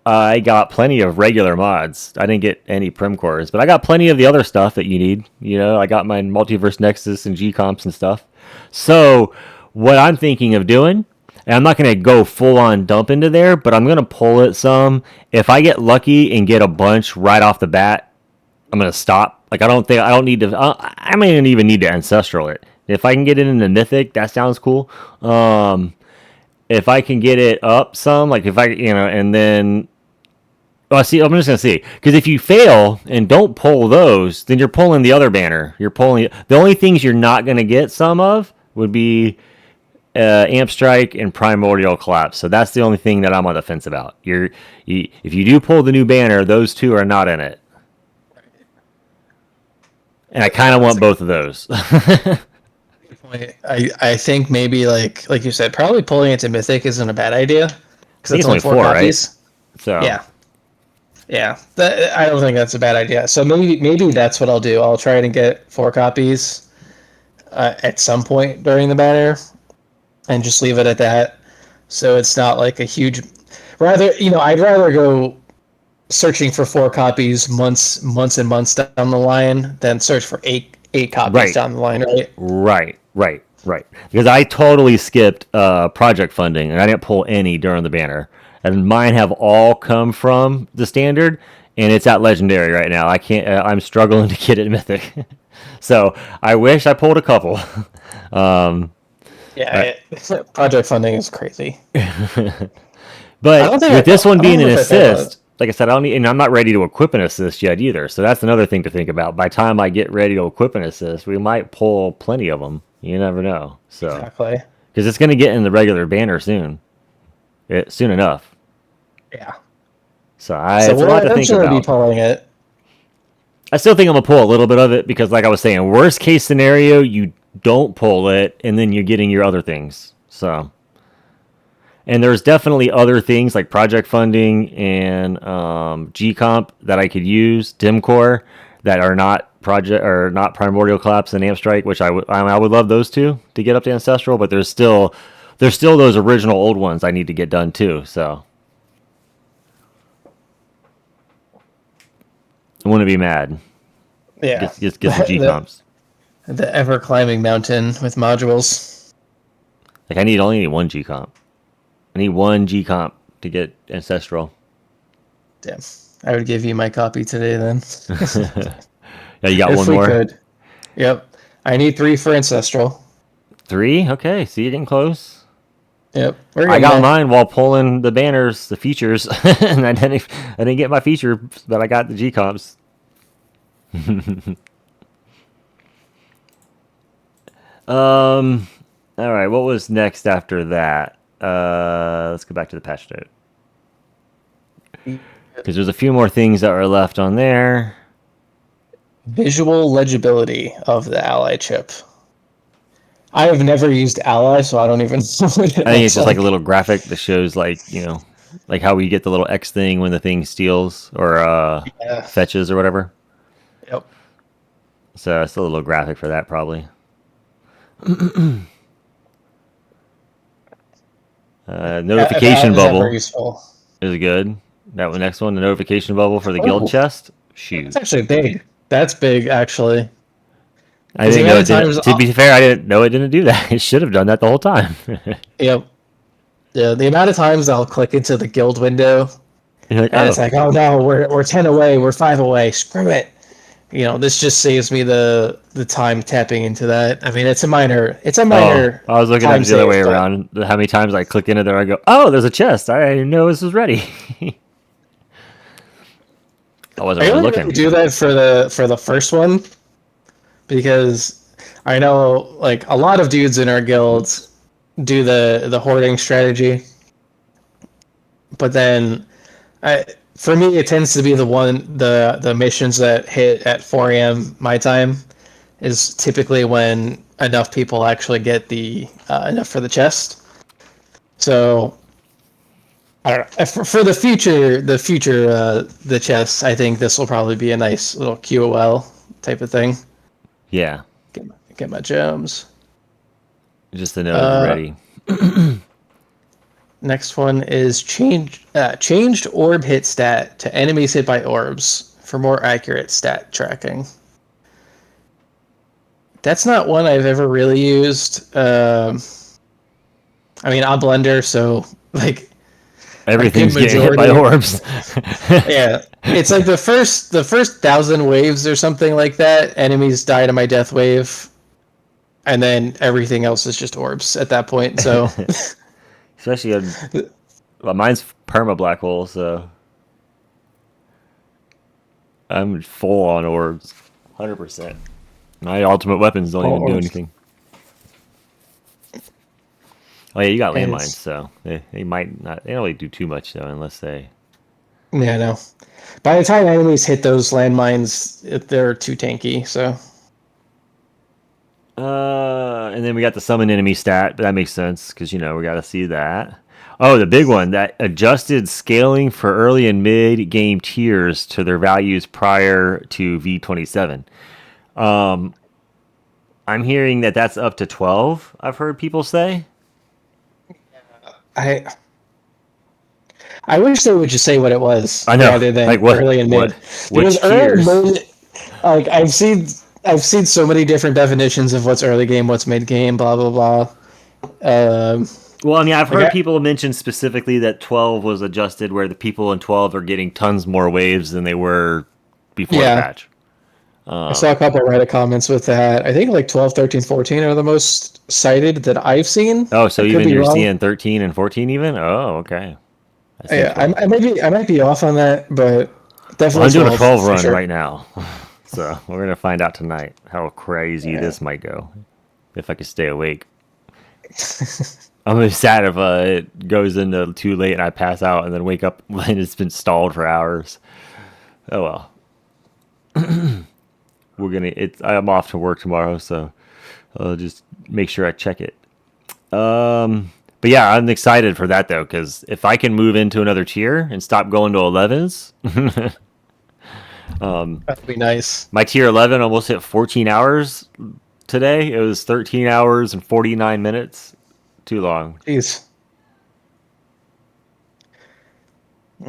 I got plenty of regular mods. I didn't get any Primcores, but I got plenty of the other stuff that you need. I got my Multiverse Nexus and G comps and stuff. So, what I'm thinking of doing, and I'm not going to go full on dump into there, but I'm going to pull it some. If I get lucky and get a bunch right off the bat, I'm going to stop. Like, I don't need to, I may not even need to ancestral it. If I can get it in the mythic, that sounds cool. If I can get it up some, like if I, and then well, see, I'm just gonna see because if you fail and don't pull those, then you're pulling the other banner. You're pulling the only things you're not gonna get some of would be Amp Strike and Primordial Collapse. So that's the only thing that I'm on the fence about. If you do pull the new banner, those two are not in it, and I kind of That's want a both of those. good point. I think maybe like you said, probably pulling it to mythic isn't a bad idea I because think that's it's only only 4 four, right? copies. So Yeah. Yeah, I don't think that's a bad idea. So maybe that's what I'll do. I'll try to get 4 copies at some point during the banner, and just leave it at that. So it's not like a huge. Rather, I'd rather go. searching for 4 copies months and months down the line than search for eight copies Right. down the line, right? Right. Because I totally skipped project funding and I didn't pull any during the banner, and mine have all come from the standard, and it's at legendary right now. I can't. I'm struggling to get it mythic, so I wish I pulled a couple. um, Yeah, project funding is crazy. I but don't think with this one I don't being an remember if I paid on it. assist, like I said, I don't need, and I'm not ready to equip an assist yet either. So that's another thing to think about. By the time I get ready to equip an assist, we might pull plenty of them. You never know. So Exactly. because it's going to get in the regular banner soon, soon enough. Yeah. So So it's a we'll lot to think eventually be about. pulling it. I still think I'm gonna pull a little bit of it because, like I was saying, worst case scenario, you don't pull it, and then you're getting your other things. So, and there's definitely other things like project funding and G-Comp that I could use, Dimcore, that are not project or not Primordial Collapse and Amp Strike, which I would love those two to get up to Ancestral, but there's still those original old ones I need to get done too. So I wouldn't be mad. Yeah. Get some G the, comps. the ever climbing mountain with modules. Like I only need one G comp. I need one G comp to get Ancestral. Damn. I would give you my copy today then. Yeah, you got If one we more. could. Yep. I need 3 for Ancestral. 3? Okay, see you getting close. Yep. We're I getting got there. mine while pulling the banners, the features, and I didn't get my feature, but I got the G comps. um. All right, what was next after that? Let's go back to the patch note because there's a few more things that were left on there. Visual legibility of the ally chip. I have never used ally, so I don't even know what it I think it's looks just like a like. little graphic that shows like how we get the little X thing when the thing steals or Yeah. fetches or whatever. Yep. So it's a little graphic for that probably. Notification That is ever bubble useful. is good. That one, next one, the notification bubble for the guild Oh, chest. that's Shoot, actually big. That's big, actually. I Because the didn't know amount it of times, didn't. To be fair, I didn't know it didn't do that. It should have done that the whole time. yep, yeah, the amount of times I'll click into the guild window You're like, and it's oh, like, oh no, we're 10 away, we're 5 away, screw it. This just saves me the time tapping into that. I mean, it's a oh, minor I was looking at time it the other way save, but around. How many times I click into there, I go, oh, there's a chest. I didn't know this was ready. I wasn't I really only really looking. do that for the first one because I know like a lot of dudes in our guilds do the hoarding strategy, but then for me it tends to be the missions that hit at 4 a.m. my time is typically when enough people actually get the enough for the chest. So I don't know. For the chest, I think this will probably be a nice little QOL type of thing. Yeah, Get my gems. just to know it's Uh, ready. Next one is changed orb hit stat to enemies hit by orbs for more accurate stat tracking. That's not one I've ever really used. I mean, I'm Blender, so like a good Everything's getting hit by majority. orbs. Yeah, it's like the first 1,000 waves or something like that. Enemies die to my death wave, and then everything else is just orbs at that point. So Especially well, mine's perma black hole, so I'm full on orbs, 100%. My ultimate weapons don't all even do orbs anything. Oh yeah, you got landmines, is so they might not. They don't really do too much though, unless they. yeah, no. By the time enemies hit those landmines, they're too tanky. So And then we got the summon enemy stat, but that makes sense because we got to see that. Oh, the big one that adjusted scaling for early and mid game tiers to their values prior to v27. Um, I'm hearing that that's up to 12. I've heard people say. I I wish they would just say what it was I know. rather than Like what? early and What? mid. Because Which early and tiers? mid, like I've seen so many different definitions of what's early game, what's mid game, blah blah blah. Um, Well, I mean, I've like heard people mention specifically that 12 was adjusted where the people in 12 are getting tons more waves than they were before the yeah, patch. I saw a Um, couple of Reddit comments with that. I think like 12, 13, 14 are the most cited that I've seen. oh, so I could even be you're wrong. seeing 13 and 14 even? Oh, okay. I seen Yeah, 12. I might be off on that, but Well, definitely I'm doing a 12 12 for run sure. right now. So we're going to find out tonight how crazy Yeah. this might go if I can stay awake. I'm really sad if it goes into too late and I pass out and then wake up and it's been stalled for hours. Oh well. I'm off to work tomorrow, so I'll just make sure I check it. But yeah, I'm excited for that though, because if I can move into another tier and stop going to 11s, That'd be nice. my tier 11 almost hit 14 hours today. It was 13 hours and 49 minutes. Too long. Jeez.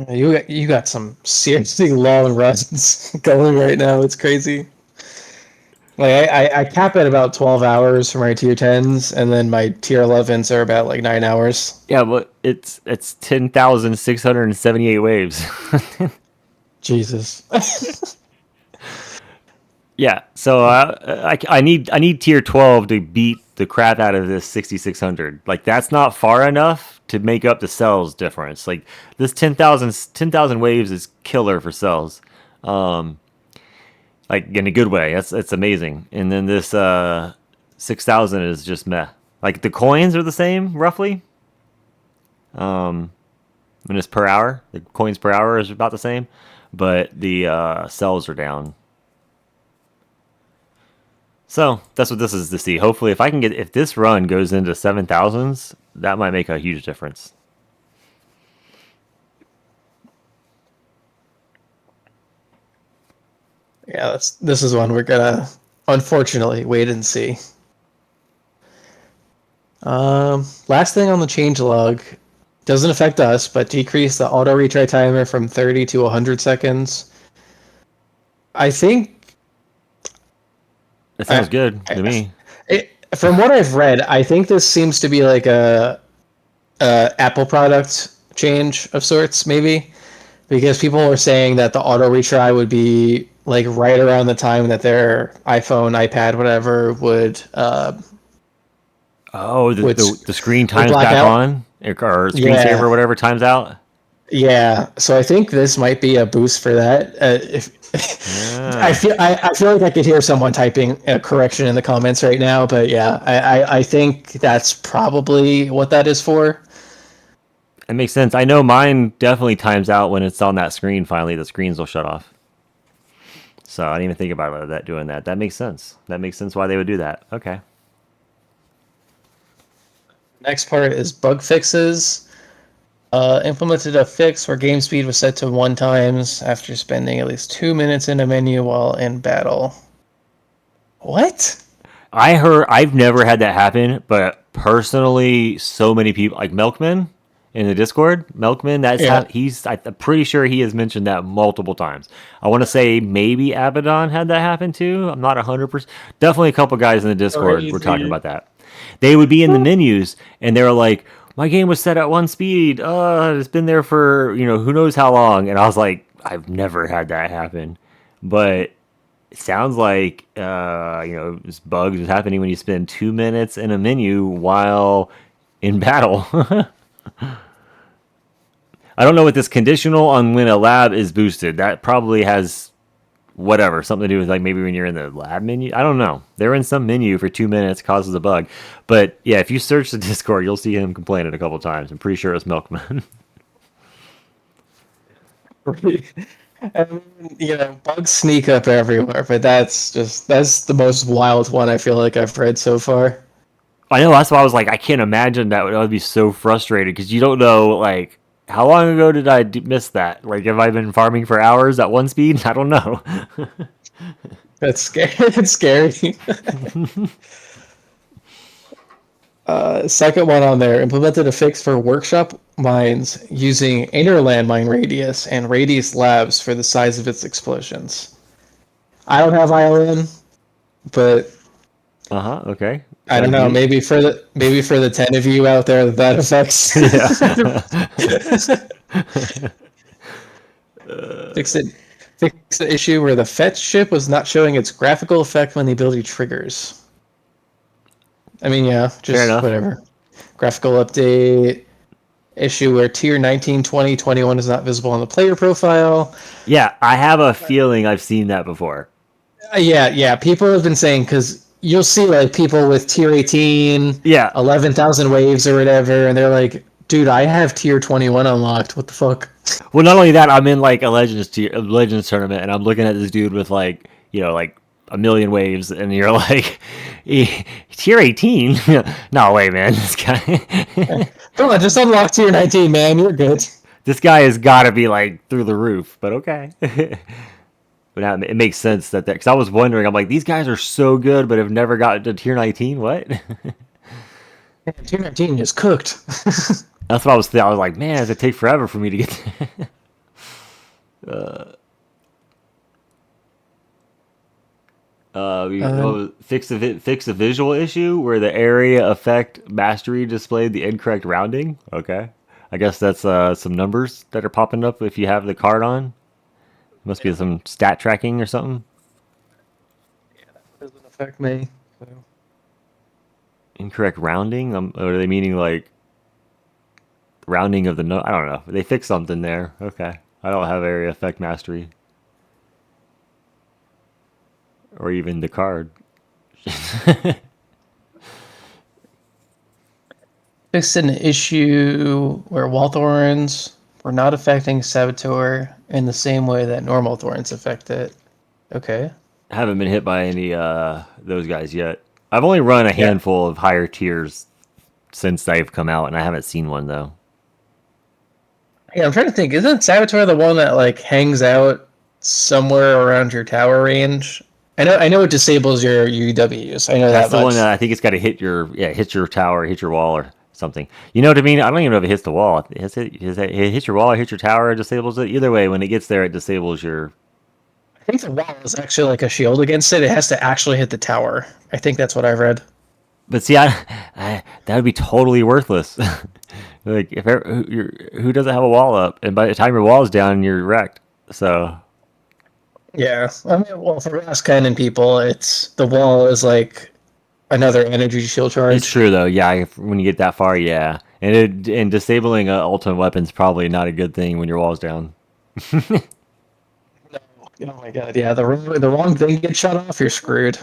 You got some seriously long runs going right now. It's crazy. Like I cap at about 12 hours for my tier 10s, and then my tier 11s are about like 9 hours. Yeah, but it's 10,678 waves. Jesus. Yeah, so I need tier 12 to beat the crap out of this 6600. Like that's not far enough to make up the cells difference. Like this 10,000 waves is killer for cells. Um like in a good way. That's amazing. And then this 6,000 is just meh. Like the coins are the same roughly. And it's per hour. The coins per hour is about the same, but the cells are down. So that's what this is to see. Hopefully, if this run goes into 7,000s, that might make a huge difference. Yeah, this is one we're gonna unfortunately wait and see. Last thing on the change log doesn't affect us, but decrease the auto retry timer from 30 to 100 seconds. I think That sounds I, good to me. from what I've read, I think this seems to be like a Apple product change of sorts, maybe, because people were saying that the auto retry would be like right around the time that their iPhone, iPad, whatever Oh, would the screen would times black back out. on, or screensaver Yeah, or whatever times out. yeah. So I think this might be a boost for that. If Ah, I feel like I could hear someone typing a correction in the comments right now, but yeah, I think that's probably what that is for. it makes sense. I know mine definitely times out when it's on that screen. Finally, the screens will shut off. So I didn't even think about that doing that. That makes sense. That makes sense why they would do that. Okay. Next part is bug fixes. Implemented a fix where game speed was set to 1 times after spending at least 2 minutes in a menu while in battle. What? I've never had that happen, but personally, so many people like Milkman in the Discord. Milkman, Yeah. I'm pretty sure he has mentioned that multiple times. I want to say maybe Abaddon had that happen too. I'm not 100%. Definitely a couple guys in the Discord were talking Crazy. about that. They would be in the menus and they were like, "My game was set at one speed. It's been there for who knows how long." And I was like, "I've never had that happen," but it sounds like this bug is happening when you spend 2 minutes in a menu while in battle. I don't know what this conditional on when a lab is boosted. That probably has whatever something to do with like maybe when you're in the lab menu. I don't know. They're in some menu for 2 minutes causes a bug. But yeah, if you search the Discord, you'll see him complaining a couple times. I'm pretty sure it's Milkman. I mean, bugs sneak up everywhere, but that's the most wild one I feel like I've read so far. I know that's why I was like, I can't imagine that would be so frustrating because you don't know like how long ago did I miss that? Like, have I been farming for hours at one speed? I don't know. That's scary. It's scary. Second one on there, implemented a fix for workshop mines using inner landmine radius and radius labs for the size of its explosions. I don't have ILM, but Okay. I don't Sounds know. neat. Maybe for the 10 of you out there that affects. Yeah. Fix it. Fix the issue where the fetch ship was not showing its graphical effect when the ability triggers. I mean, yeah, Fair just enough. whatever. Graphical update issue where tier 19, 20, 21 is not visible on the player profile. Yeah, I have a feeling I've seen that before. Yeah. People have been saying because you'll see like people with tier 18, Yeah. 11,000 waves or whatever, and they're like, dude, I have tier 21 unlocked. What the fuck? Well, not only that, I'm in like a Legends tournament, and I'm looking at this dude with like like a million waves, and you're like, tier 18? No way, man. This guy, Come on, just unlock tier 19, man. You're good. this guy has got to be like through the roof. But okay. But now it makes sense that because I was wondering, I'm like, these guys are so good, but have never gotten to tier 19. What? Tier 19 is cooked. That's what I was thinking. I was like, man, does it take forever for me to get there? Fix the visual issue where the area effect mastery displayed the incorrect rounding. Okay, I guess that's some numbers that are popping up if you have the card on. Must be some stat tracking or something. Doesn't affect me. So. Incorrect rounding. Or are they meaning like rounding of the no? I don't know. They fixed something there. Okay, I don't have area effect mastery or even the card. Fixed an issue where wall thorns were not affecting Saboteur in the same way that normal thorns affect it. Okay. I haven't been hit by any those guys yet. I've only run a Yeah. handful of higher tiers since they've come out, and I haven't seen one though. Yeah, I'm trying to think. Isn't Saboteur the one that like hangs out somewhere around your tower range? I know it disables your UWs. I know That's that the one much. that I think it's got to hit your tower, hit your wall, or something. You know what I mean? I don't even know if it hits the wall. It hits your wall, or hits your tower, it disables it. Either way, when it gets there, it disables your. I think the wall is actually like a shield against it. It has to actually hit the tower. I think that's what I've read. But see, that would be totally worthless. Like if who doesn't have a wall up, and by the time your wall is down, you're wrecked. So Yeah. I mean, well, for us kind of people, it's the wall is like another energy shield it's charge. true though. Yeah, when you get that far, yeah. And disabling ultimate weapons probably not a good thing when your wall's down. Oh my god, yeah, the wrong thing gets shut off, you're screwed.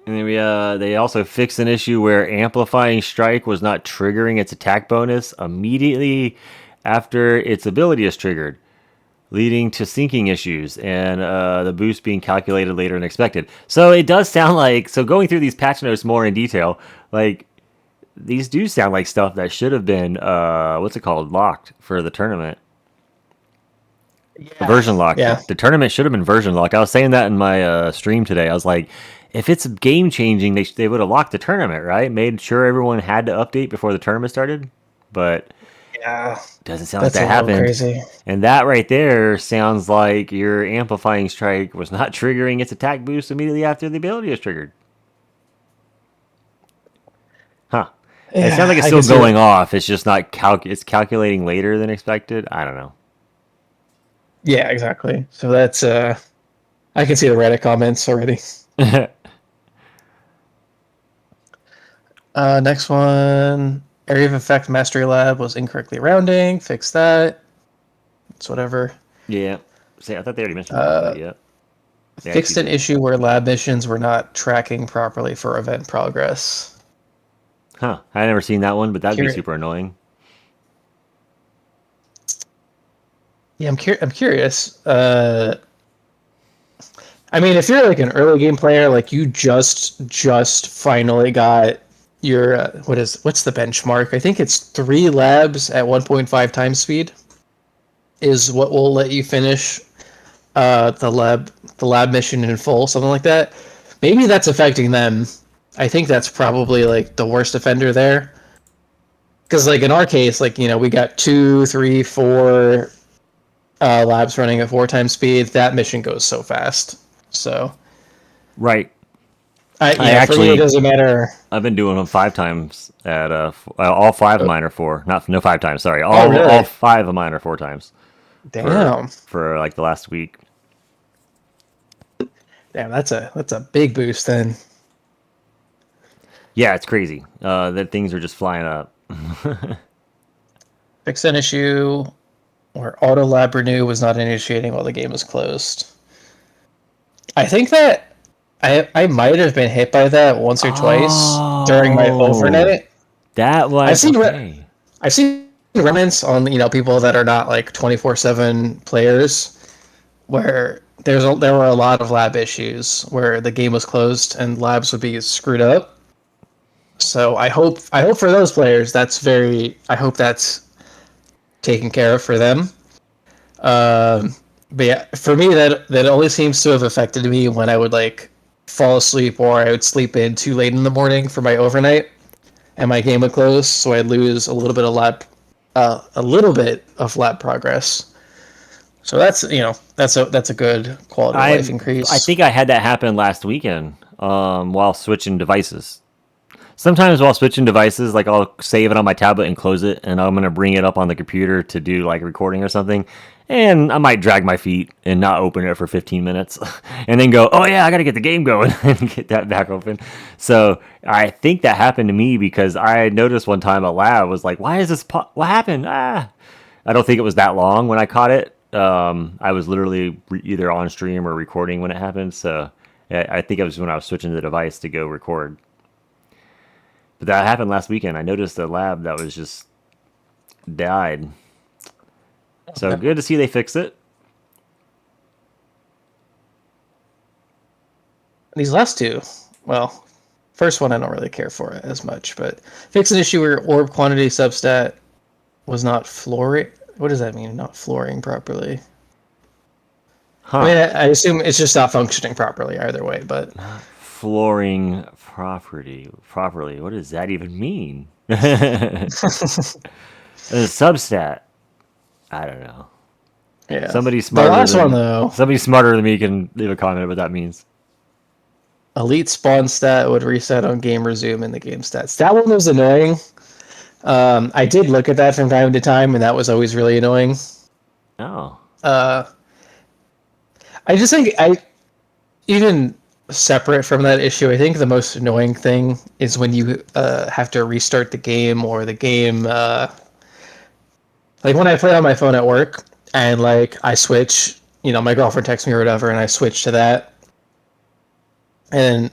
And then they also fixed an issue where amplifying strike was not triggering its attack bonus immediately after its ability is triggered, leading to syncing issues and the boost being calculated later than expected. So it does sound like going through these patch notes more in detail, like these do sound like stuff that should have been locked for the tournament. Yeah. Version locked. Yeah. The tournament should have been version locked. I was saying that in my stream today. I was like, if it's game changing, they would have locked the tournament, right? Made sure everyone had to update before the tournament started. But Yeah. doesn't sound like That's a that little happened. crazy. And that right there sounds like your amplifying strike was not triggering its attack boost immediately after the ability is triggered. Huh. It sounds Yeah, like it's I still can see going that. off. It's just not it's calculating later than expected. I don't know. Yeah, exactly. So that's I can see the Reddit comments already. Next one. Area of Effect Mastery Lab was incorrectly rounding. Fix that. It's whatever. Yeah. See, I thought they already mentioned that, but yeah. They Fixed actually an did. issue where lab missions were not tracking properly for event progress. Huh. I never seen that one, but that'd be Curi- super annoying. Yeah, I'm curious. I mean, if you're like an early game player, like you just finally got your what's the benchmark? I think it's 3 labs at 1.5 times speed is what will let you finish the lab mission in full, something like that. maybe that's affecting them. I think that's probably like the worst offender there. Because like in our case, like we got 2, 3, 4 labs running at 4 times speed. That mission goes so fast. So Right. I for me it actually doesn't matter. I've been doing them 5 times at all 5 of mine are 4. Not no 5 times. Sorry, Oh all really? 5 of mine are 4 times Damn. for like the last week. Damn, that's a big boost then. Yeah, it's crazy. That things are just flying up. Fix an issue where auto lab renew was not initiating while the game was closed. I think that I might have been hit by that once or twice during my Oh, overnight. that I've was seen okay. I've seen remnants on people that are not like 24/7 players where there were a lot of lab issues where the game was closed and labs would be screwed up. So I hope for those players I hope that's taken care of for them. But yeah, for me that only seems to have affected me when I would like fall asleep or I would sleep in too late in the morning for my overnight, and my game would close, so I'd lose a little bit of lab progress. So that's a good quality of life I increase. think I had that happen last weekend while switching devices. Sometimes while switching devices, like I'll save it on my tablet and close it, and I'm gonna bring it up on the computer to do like recording or something, and I might drag my feet and not open it for 15 minutes, and then go, oh yeah, I gotta get the game going and get that back open. So I think that happened to me because I noticed one time a lab was like, why is this? What happened? I don't think it was that long when I caught it. I was literally either on stream or recording when it happened, so I think it was when I was switching the device to go record. But that happened last weekend. I noticed a lab that was just died. So good to see they fixed it. These last two, well, first one I don't really care for it as much, but fix an issue where orb quantity substat was not flooring. What does that mean? Not flooring properly. I Huh. mean, I assume it's just not functioning properly either way, but Flooring properly. What does that even mean? A substat. I don't know. yeah. Somebody The smarter last one than though, somebody smarter than me can leave a comment what that means. elite spawn stat would reset on game resume in the game stats. That one was annoying. I did look at that from time to time, and that was always really annoying. Oh. Uh, I just think even separate from that issue, I think the most annoying thing is when you have to restart the game or the game. Like when I play on my phone at work and like I switch, my girlfriend texts me or whatever, and I switch to that, and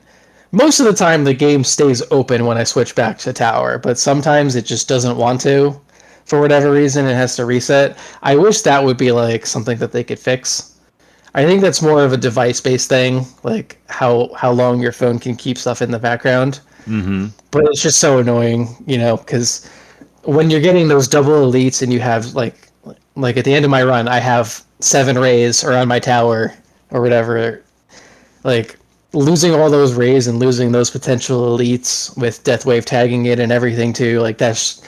most of the time the game stays open when I switch back to tower, but sometimes it just doesn't want to for whatever reason. It has to reset. I wish that would be like something that they could fix. I think that's more of a device-based thing, like how long your phone can keep stuff in the background. Mm-hmm. But it's just so annoying, because when you're getting those double elites and you have like at the end of my run, I have 7 rays around my tower or whatever. Like losing all those rays and losing those potential elites with death wave tagging it and everything too. Like that's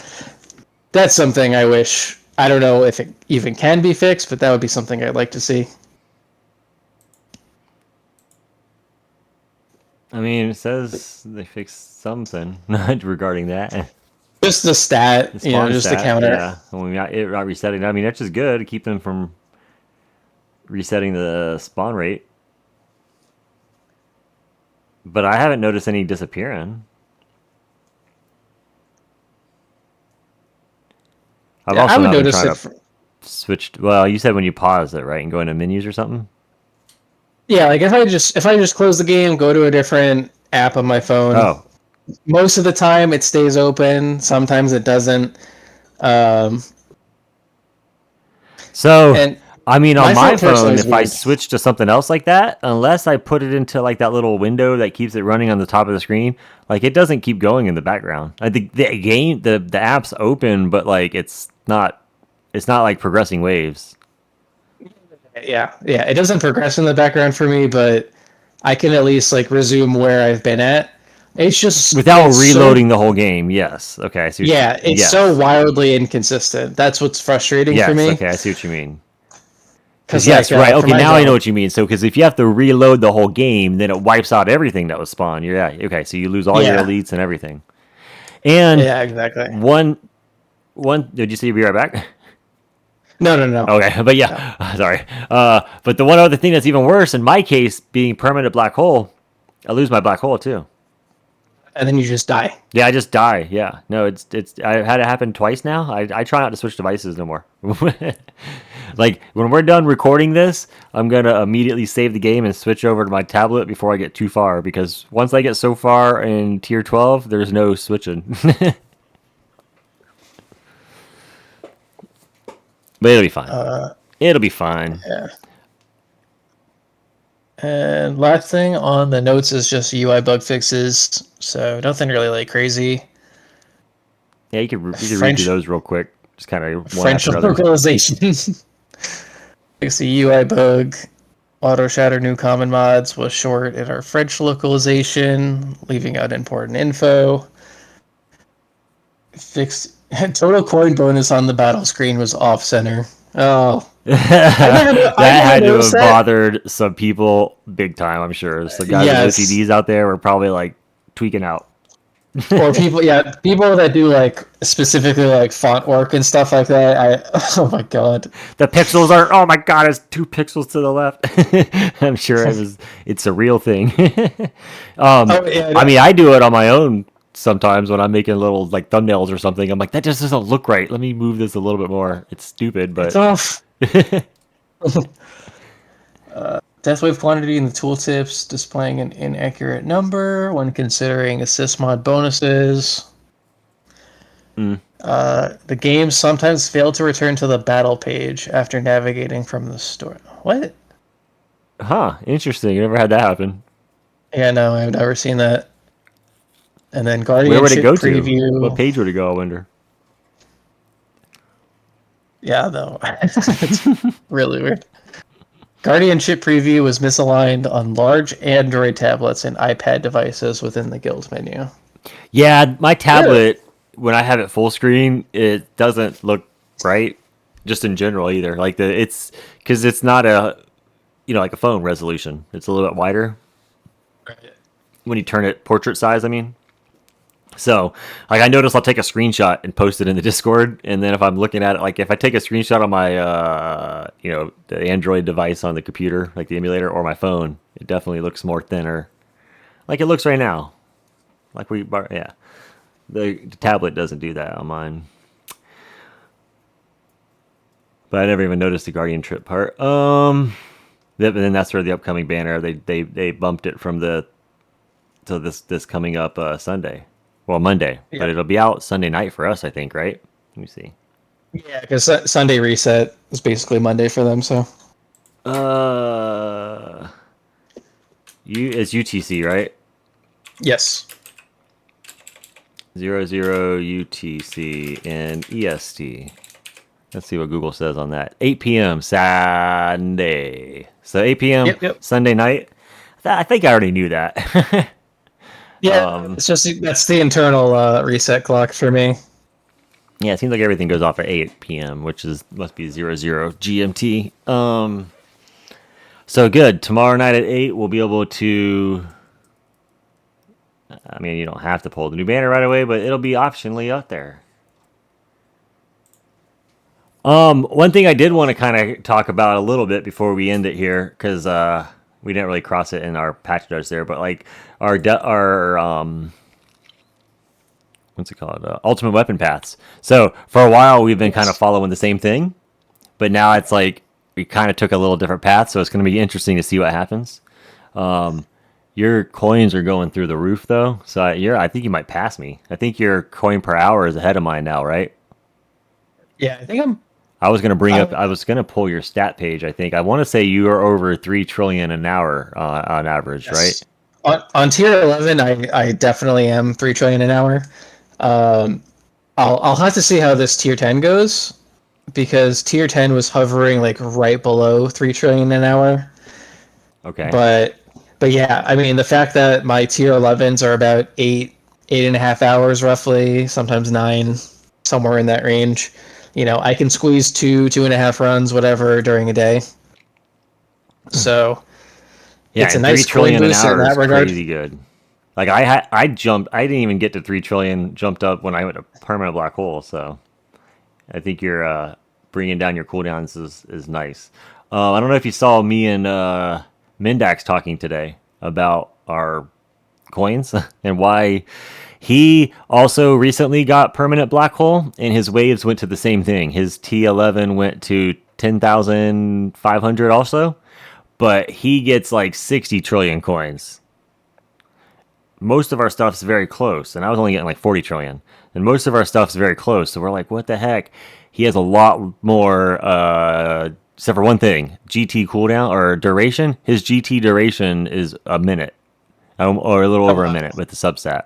something I wish. I don't know if it even can be fixed, but that would be something I'd like to see. I mean, it says they fixed something regarding that. Just the stat, The spawn just the stat, counter. yeah. When we not it not resetting. I mean, that's just good to keep them from resetting the spawn rate. But I haven't noticed any disappearing. I've Yeah, I also would not been notice trying it. to switch. Well, you said when you pause it, right, and go into menus or something. Yeah, like if I just close the game, go to a different app on my phone. Oh, Most of the time, it stays open. Sometimes it doesn't. Um, so and I mean, on my my phone personally phone, is if I weird. switch to something else like that, unless I put it into like that little window that keeps it running on the top of the screen, like it doesn't keep going in the background. I think the game, the app's open, but like it's not like progressing waves. Yeah, yeah. It doesn't progress in the background for me, but I can at least like resume where I've been at. It's just Without it's reloading the whole game. Yes. Okay. I see what yeah, it's so yes. wildly inconsistent. That's what's frustrating for Yes. me. Okay. I see what you mean. Because Because yes, right. for Okay. my Now I know job, what you mean. So because if you have to reload the whole game, then it wipes out everything that was spawned. Yeah. Okay. So you lose all your yeah, elites and everything. And yeah, exactly. one. Did you say you'd be right back? No, no, no, Okay, but no. yeah, sorry. But the one other thing that's even worse in my case, being permanent black hole, I lose my black hole too. And then you just die. Yeah, I just die. Yeah, no, it's I had it happen twice now. I try not to switch devices no more. Like when we're done recording this, I'm gonna immediately save the game and switch over to my tablet before I get too far. Because once I get so far in tier 12, there's no switching. But it'll be fine. It'll be fine. Yeah. And last thing on the notes is just UI bug fixes. So nothing really like crazy. Yeah, you can read through French those real quick. Just kind of one French after another. localization. Fix the UI bug. Auto shatter new common mods was short in our French localization, leaving out important info. Fixed total coin bonus on the battle screen was off center. Oh, That I had never to noticed have that. bothered some people big time, I'm sure. Some guys with Yes, OCDs out there were probably like tweaking out. or people, yeah, people that do like specifically like font work and stuff like that. Oh my god. The pixels are, oh my god, it's 2 pixels to the left. I'm sure it's a real thing. Oh yeah, I mean, I do it on my own sometimes when I'm making little like thumbnails or something. I'm like, that just doesn't look right. Let me move this a little bit more. It's stupid, it's but off. Death wave quantity in the tooltips displaying an inaccurate number when considering assist mod bonuses. The game sometimes failed to return to the battle page after navigating from the store. What? huh, interesting. You never had that happen. Yeah, no, I've never seen that. And then Where would it Guardianship go to? What preview. page would it go, I wonder? Yeah, though. It's really weird. Guardianship preview was misaligned on large Android tablets and iPad devices within the guild menu. Yeah, my Really? tablet, when I have it full screen, it doesn't look right, just in general either. Like it's because it's not a, like a phone resolution. It's a little bit wider when you turn it portrait size. I mean, so like I notice I'll take a screenshot and post it in the Discord, and then if I'm looking at it, like if I take a screenshot on my, the Android device on the computer, like the emulator, or my phone, it definitely looks more thinner, like it looks right now. Like yeah. The tablet doesn't do that on mine. But I never even noticed the Guardian trip part. Then that's where the upcoming banner, they bumped it from to this coming up Sunday. Well, Monday, Yeah, but it'll be out Sunday night for us, I think, right? Let me see. yeah, because Sunday reset is basically Monday for them. So Uh, it's UTC, right? yes, 00 UTC and EST. Let's see what Google says on that. 8 p.m. Sunday. So 8 p.m. yep. Sunday night. I think I already knew that. Yeah, it's just that's the internal reset clock for me. Yeah, it seems like everything goes off at 8 p.m., which must be 00 GMT. So good. Tomorrow night at 8, we'll be able to. I mean, you don't have to pull the new banner right away, but it'll be optionally out there. One thing I did want to kind of talk about a little bit before we end it here, because we didn't really cross it in our patch notes there, but like our what's it called? Ultimate weapon paths. So for a while we've been kind of following the same thing, but now it's like we kind of took a little different path. So it's going to be interesting to see what happens. Your coins are going through the roof though, so I think you might pass me. I think your coin per hour is ahead of mine now, right? Yeah, I think I'm. I was gonna pull your stat page. I think I want to say you are over 3 trillion an hour on average, Yes. right? On tier 11, I definitely am 3 trillion an hour. Um, I'll have to see how this tier 10 goes because tier 10 was hovering like right below 3 trillion an hour. Okay. But But yeah, I mean, the fact that my tier 11s are about 8.5 hours roughly, sometimes 9, somewhere in that range. I can squeeze 2.5 runs, whatever, during a day. So Yeah, it's a and 3 nice coin trillion an boost in hour that is regard. crazy good. Like I jumped. I didn't even get to 3 trillion. Jumped up when I went to permanent black hole. So I think you're bringing down your cooldowns is nice. I don't know if you saw me and Mindax talking today about our coins and why he also recently got permanent black hole, and his waves went to the same thing. His T11 went to 10,500 also, but he gets like 60 trillion coins. Most of our stuff's very close, and I was only getting like 40 trillion. And most of our stuff's very close, so we're like, what the heck? He has a lot more, except for one thing, GT cooldown or duration. His GT duration is a minute, or a little Oh, over a wow. minute with the substat.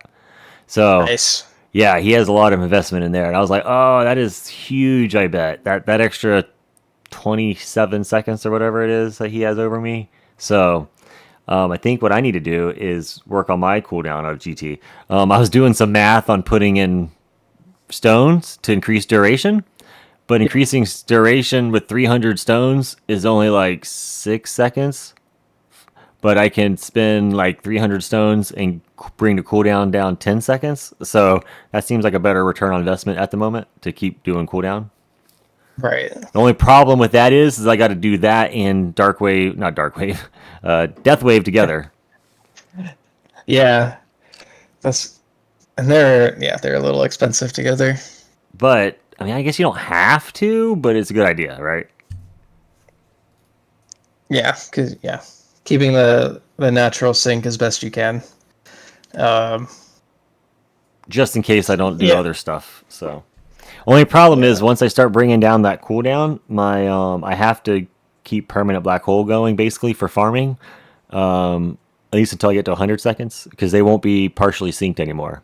So, Nice. yeah, he has a lot of investment in there, and I was like, oh, that is huge. I bet that extra 27 seconds or whatever it is that he has over me. So, I think what I need to do is work on my cooldown of GT. I was doing some math on putting in stones to increase duration, but increasing duration with 300 stones is only like 6 seconds. But I can spend like 300 stones and bring the cooldown down 10 seconds. So that seems like a better return on investment at the moment to keep doing cooldown. Right. The only problem with that is I got to do that and Dark Wave, not Dark Wave, Death Wave together. Yeah. That's and they're a little expensive together. But I mean, I guess you don't have to, but it's a good idea, right? Yeah, because keeping the natural sync as best you can. Um, Just in case I don't do yeah, other stuff. So, only problem is yeah, once I start bringing down that cooldown, my I have to keep permanent black hole going basically for farming, at least until I get to 100 seconds because they won't be partially synced anymore.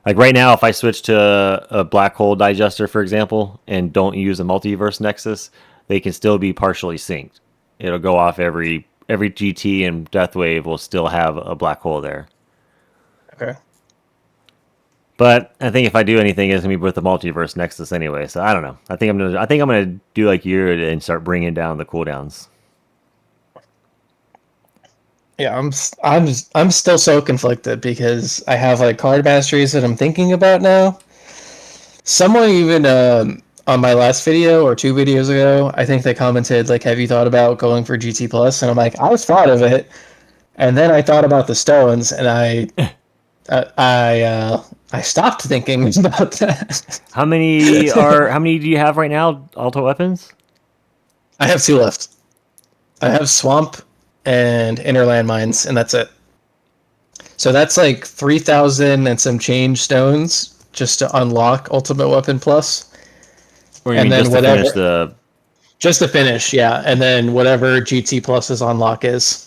Like right now, if I switch to a black hole digester, for example, and don't use a multiverse nexus, they can still be partially synced. It'll go off every GT and Death Wave will still have a black hole there. okay. But I think if I do anything, it's gonna be with the multiverse nexus anyway. So I don't know. I think I'm gonna do like you and start bringing down the cooldowns. Yeah, I'm still so conflicted because I have like card masteries that I'm thinking about now. Someone even on my last video or 2 videos ago, I think they commented like, "Have you thought about going for GT Plus?" And I'm like, "I've thought of it," and then I thought about the stones, and I stopped thinking about that. How many do you have right now? Auto weapons? I have 2 left. I have Swamp and Inner Landmines, and that's it. So that's like 3,000 and some change stones just to unlock Ultimate Weapon Plus, Or you and mean then just to finish whatever, the? just to finish, yeah, and then whatever GT Plus's unlock is.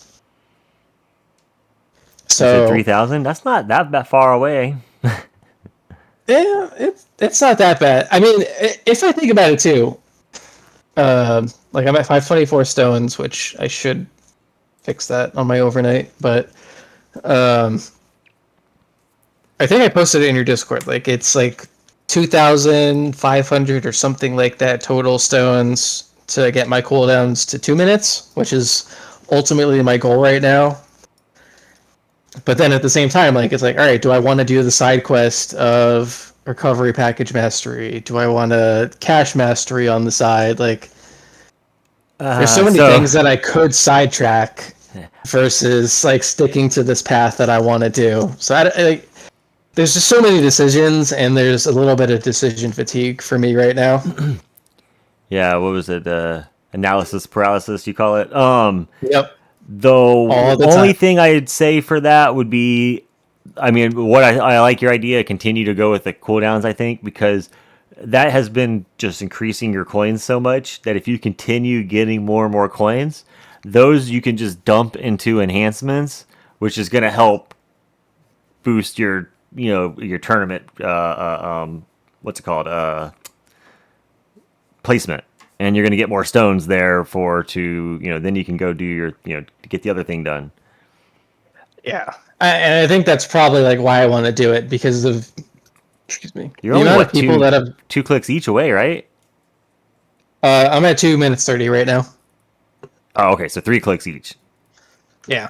You said So 3,000? That's not that far away. yeah, it's not that bad. I mean, if I think about it too, like I'm at 524 stones, which I should fix that on my overnight, but um, I think I posted it in your Discord. Like it's like 2,500 or something like that total stones to get my cooldowns to 2 minutes, which is ultimately my goal right now. But then at the same time, like it's like, all right, do I want to do the side quest of recovery package mastery? Do I want to cash mastery on the side? Like, there's so many So things that I could sidetrack versus like sticking to this path that I want to do. So there's just so many decisions, and there's a little bit of decision fatigue for me right now. yeah, what was it? Analysis paralysis, you call it? Yep, Though all the only time. thing I'd say for that would be, I mean, what I like your idea. Continue to go with the cooldowns. I think because that has been just increasing your coins so much that if you continue getting more and more coins, those you can just dump into enhancements, which is going to help boost your your tournament. What's it called? Placement. and you're going to get more stones there then you can go do your, get the other thing done. Yeah, and I think that's probably like why I want to do it because of, excuse me, You're the only amount of people that have. 2 clicks each away, right? I'm at 2 minutes 30 right now. Oh, okay, so 3 clicks each. Yeah,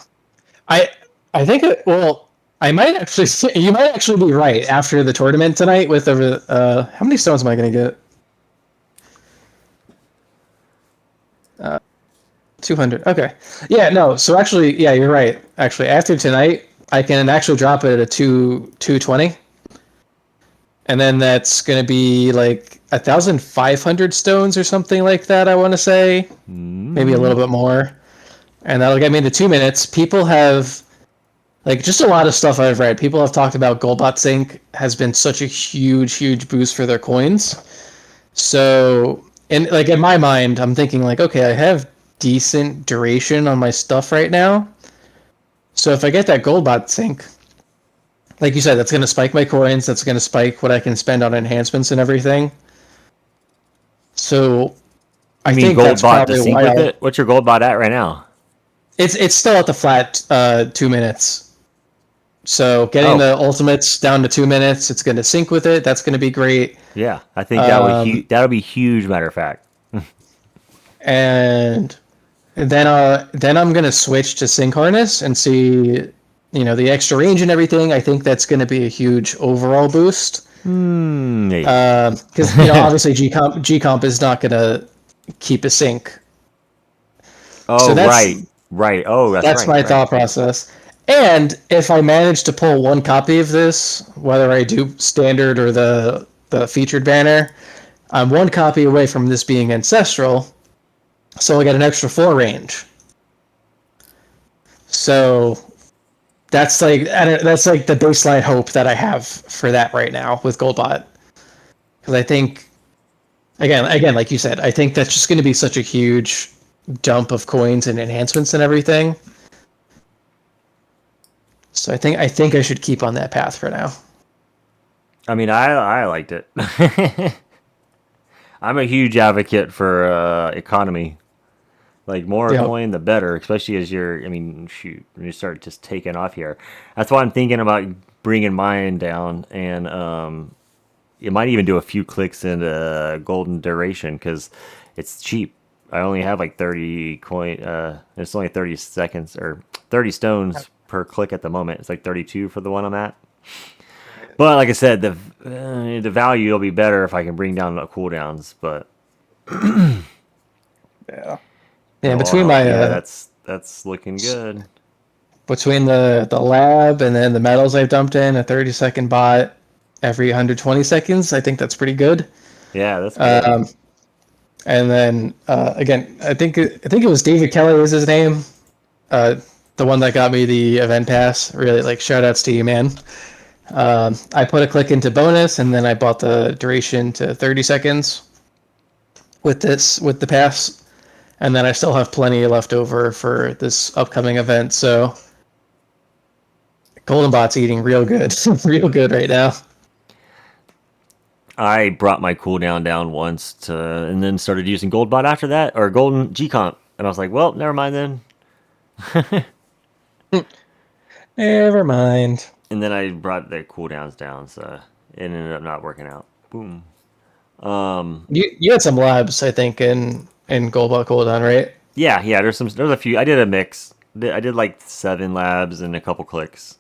I I think well, I might actually you might actually be right after the tournament tonight with the how many stones am I going to get? 200. Okay. Yeah, no. So actually, yeah, you're right. Actually, after tonight, I can actually drop it at a 220. And then that's going to be like 1,500 stones or something like that, I want to say. Maybe a little bit more. And that'll get me into 2 minutes. People have, like, just a lot of stuff I've read. People have talked about Goldbot Sync has been such a huge, huge boost for their coins. So, and like in my mind, I'm thinking like, okay, I have decent duration on my stuff right now. So if I get that Goldbot Sync, like you said, that's going to spike my coins. That's going to spike what I can spend on enhancements and everything. So You I mean think that's Goldbot to probably sync why with it? What's your Goldbot at right now? it's still at the flat 2 minutes. So getting Oh, the ultimates down to 2 minutes, it's going to sync with it. That's going to be great. yeah. I think Um, that'll be huge. Matter of fact. and then I'm going to switch to sync harness and see, the extra range and everything. I think that's going to be a huge overall boost. Maybe. Because obviously G comp is not going to keep a sync. So Oh, that's right. Oh, that's that's right, my right. thought process. And if I manage to pull one copy of this, whether I do standard or the featured banner, I'm one copy away from this being ancestral, so I get an extra 4 range. So that's like the baseline hope that I have for that right now with Goldbot, because I think again, like you said, I think that's just going to be such a huge dump of coins and enhancements and everything. So I think I should keep on that path for now. I mean, I liked it. I'm a huge advocate for economy. Like more Yep. coin, the better. Especially as you're, I mean, shoot, when you start just taking off here. That's why I'm thinking about bringing mine down, and you might even do a few clicks into golden duration because it's cheap. I only have like 30 coin. It's only 30 seconds or 30 stones per click at the moment. It's like 32 for the one I'm at. But like I said, the value will be better if I can bring down the cooldowns. But Yeah. Yeah, between my yeah, that's looking good. between the lab and then the metals I've dumped in, a 30-second bot every 120 seconds, I think that's pretty good. Yeah, that's good. Um, and then again, I think it was David Kelly was his name, uh, the one that got me the event pass. Really, like, shout outs to you, man. I put a click into bonus, and then I bought the duration to 30 seconds with the pass, and then I still have plenty left over for this upcoming event. So Golden Bot's eating real good, real good right now. I brought my cooldown down once and then started using Goldbot after that, or Golden G-Comp. And I was like, well, never mind then. Never mind. And then I brought the cooldowns down, so it ended up not working out. Boom. Um, You had some labs, I think, in Gold Bot cooldown, right? yeah. There's a few. I did a mix. I did like 7 labs and a couple clicks.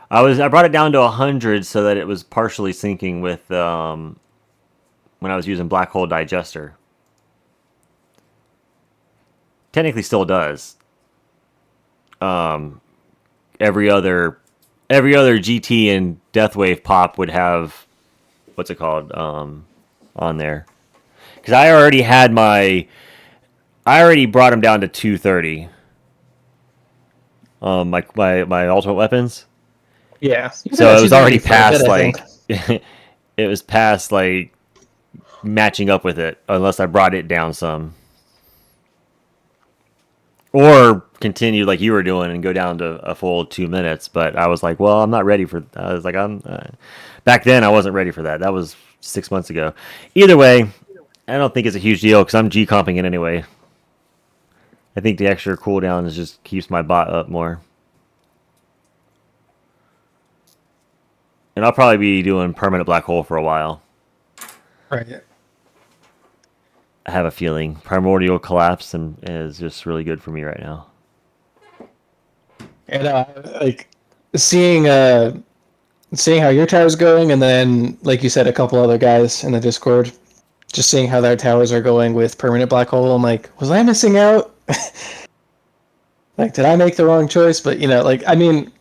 I brought it down to 100 so that it was partially syncing with when I was using Black Hole Digester. Technically, still does. Every other GT and Deathwave pop would have what's it called on there, because I already brought him down to 230. My ultimate weapons. Yeah. So it was already past bit, like it was past like matching up with it unless I brought it down some. Or continue like you were doing and go down to a full 2 minutes, but I was like, well, I'm not ready for. I was like, back then I wasn't ready for that. That was 6 months ago. Either way, I don't think it's a huge deal because I'm G-comping it anyway. I think the extra cooldown is just keeps my bot up more. And I'll probably be doing permanent black hole for a while. Right. I have a feeling primordial collapse is just really good for me right now. And like seeing seeing how your tower's going, and then like you said, a couple other guys in the Discord, just seeing how their towers are going with permanent black hole. I'm like, was I missing out? Like, did I make the wrong choice? But like I mean,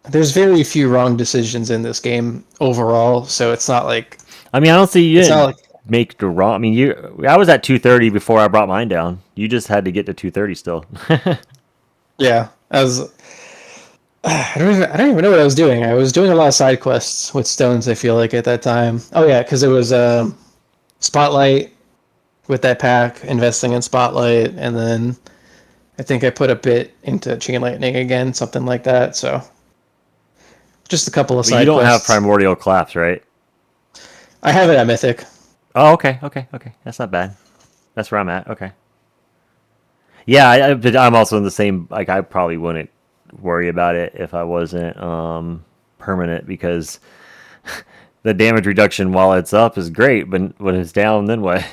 there's very few wrong decisions in this game overall, so it's not like I mean, I don't see you it's not didn't like make the wrong. I mean, I was at 230 before I brought mine down. You just had to get to 230 still. yeah. I don't even know what I was doing. I was doing a lot of side quests with stones. I feel like at that time. Oh yeah, because it was Spotlight with that pack, investing in Spotlight, and then I think I put a bit into Chain Lightning again, something like that. So just a couple of But you side don't have quests. primordial collapse, right? I have it at Mythic. Oh, okay, okay, okay. That's not bad. That's where I'm at. Okay. Yeah, but I'm also in the same. Like, I probably wouldn't worry about it if I wasn't permanent because the damage reduction while it's up is great, but when it's down, then what?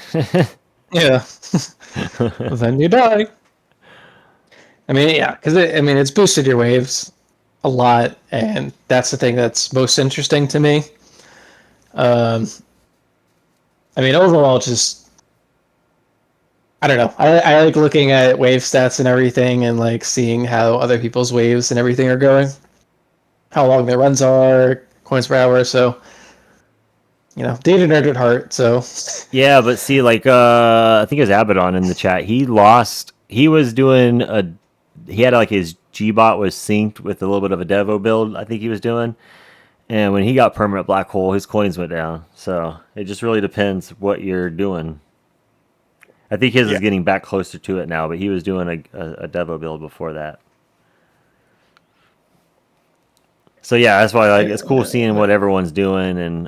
Yeah. Then you die. I mean, yeah, because I mean, it's boosted your waves a lot, and that's the thing that's most interesting to me. Um, I mean, overall, just I don't know. I like looking at wave stats and everything, and like seeing how other people's waves and everything are going, how long their runs are, coins per hour. So data nerd at heart. So Yeah, but see, like, I think it was Abaddon in the chat. He lost. He was doing a. He had like his G bot was synced with a little bit of a Devo build. I think he was doing, and when he got permanent black hole, his coins went down. So it just really depends what you're doing. I think his yeah, is getting back closer to it now, but he was doing a Devo build before that. So yeah, that's why like it's cool seeing what everyone's doing and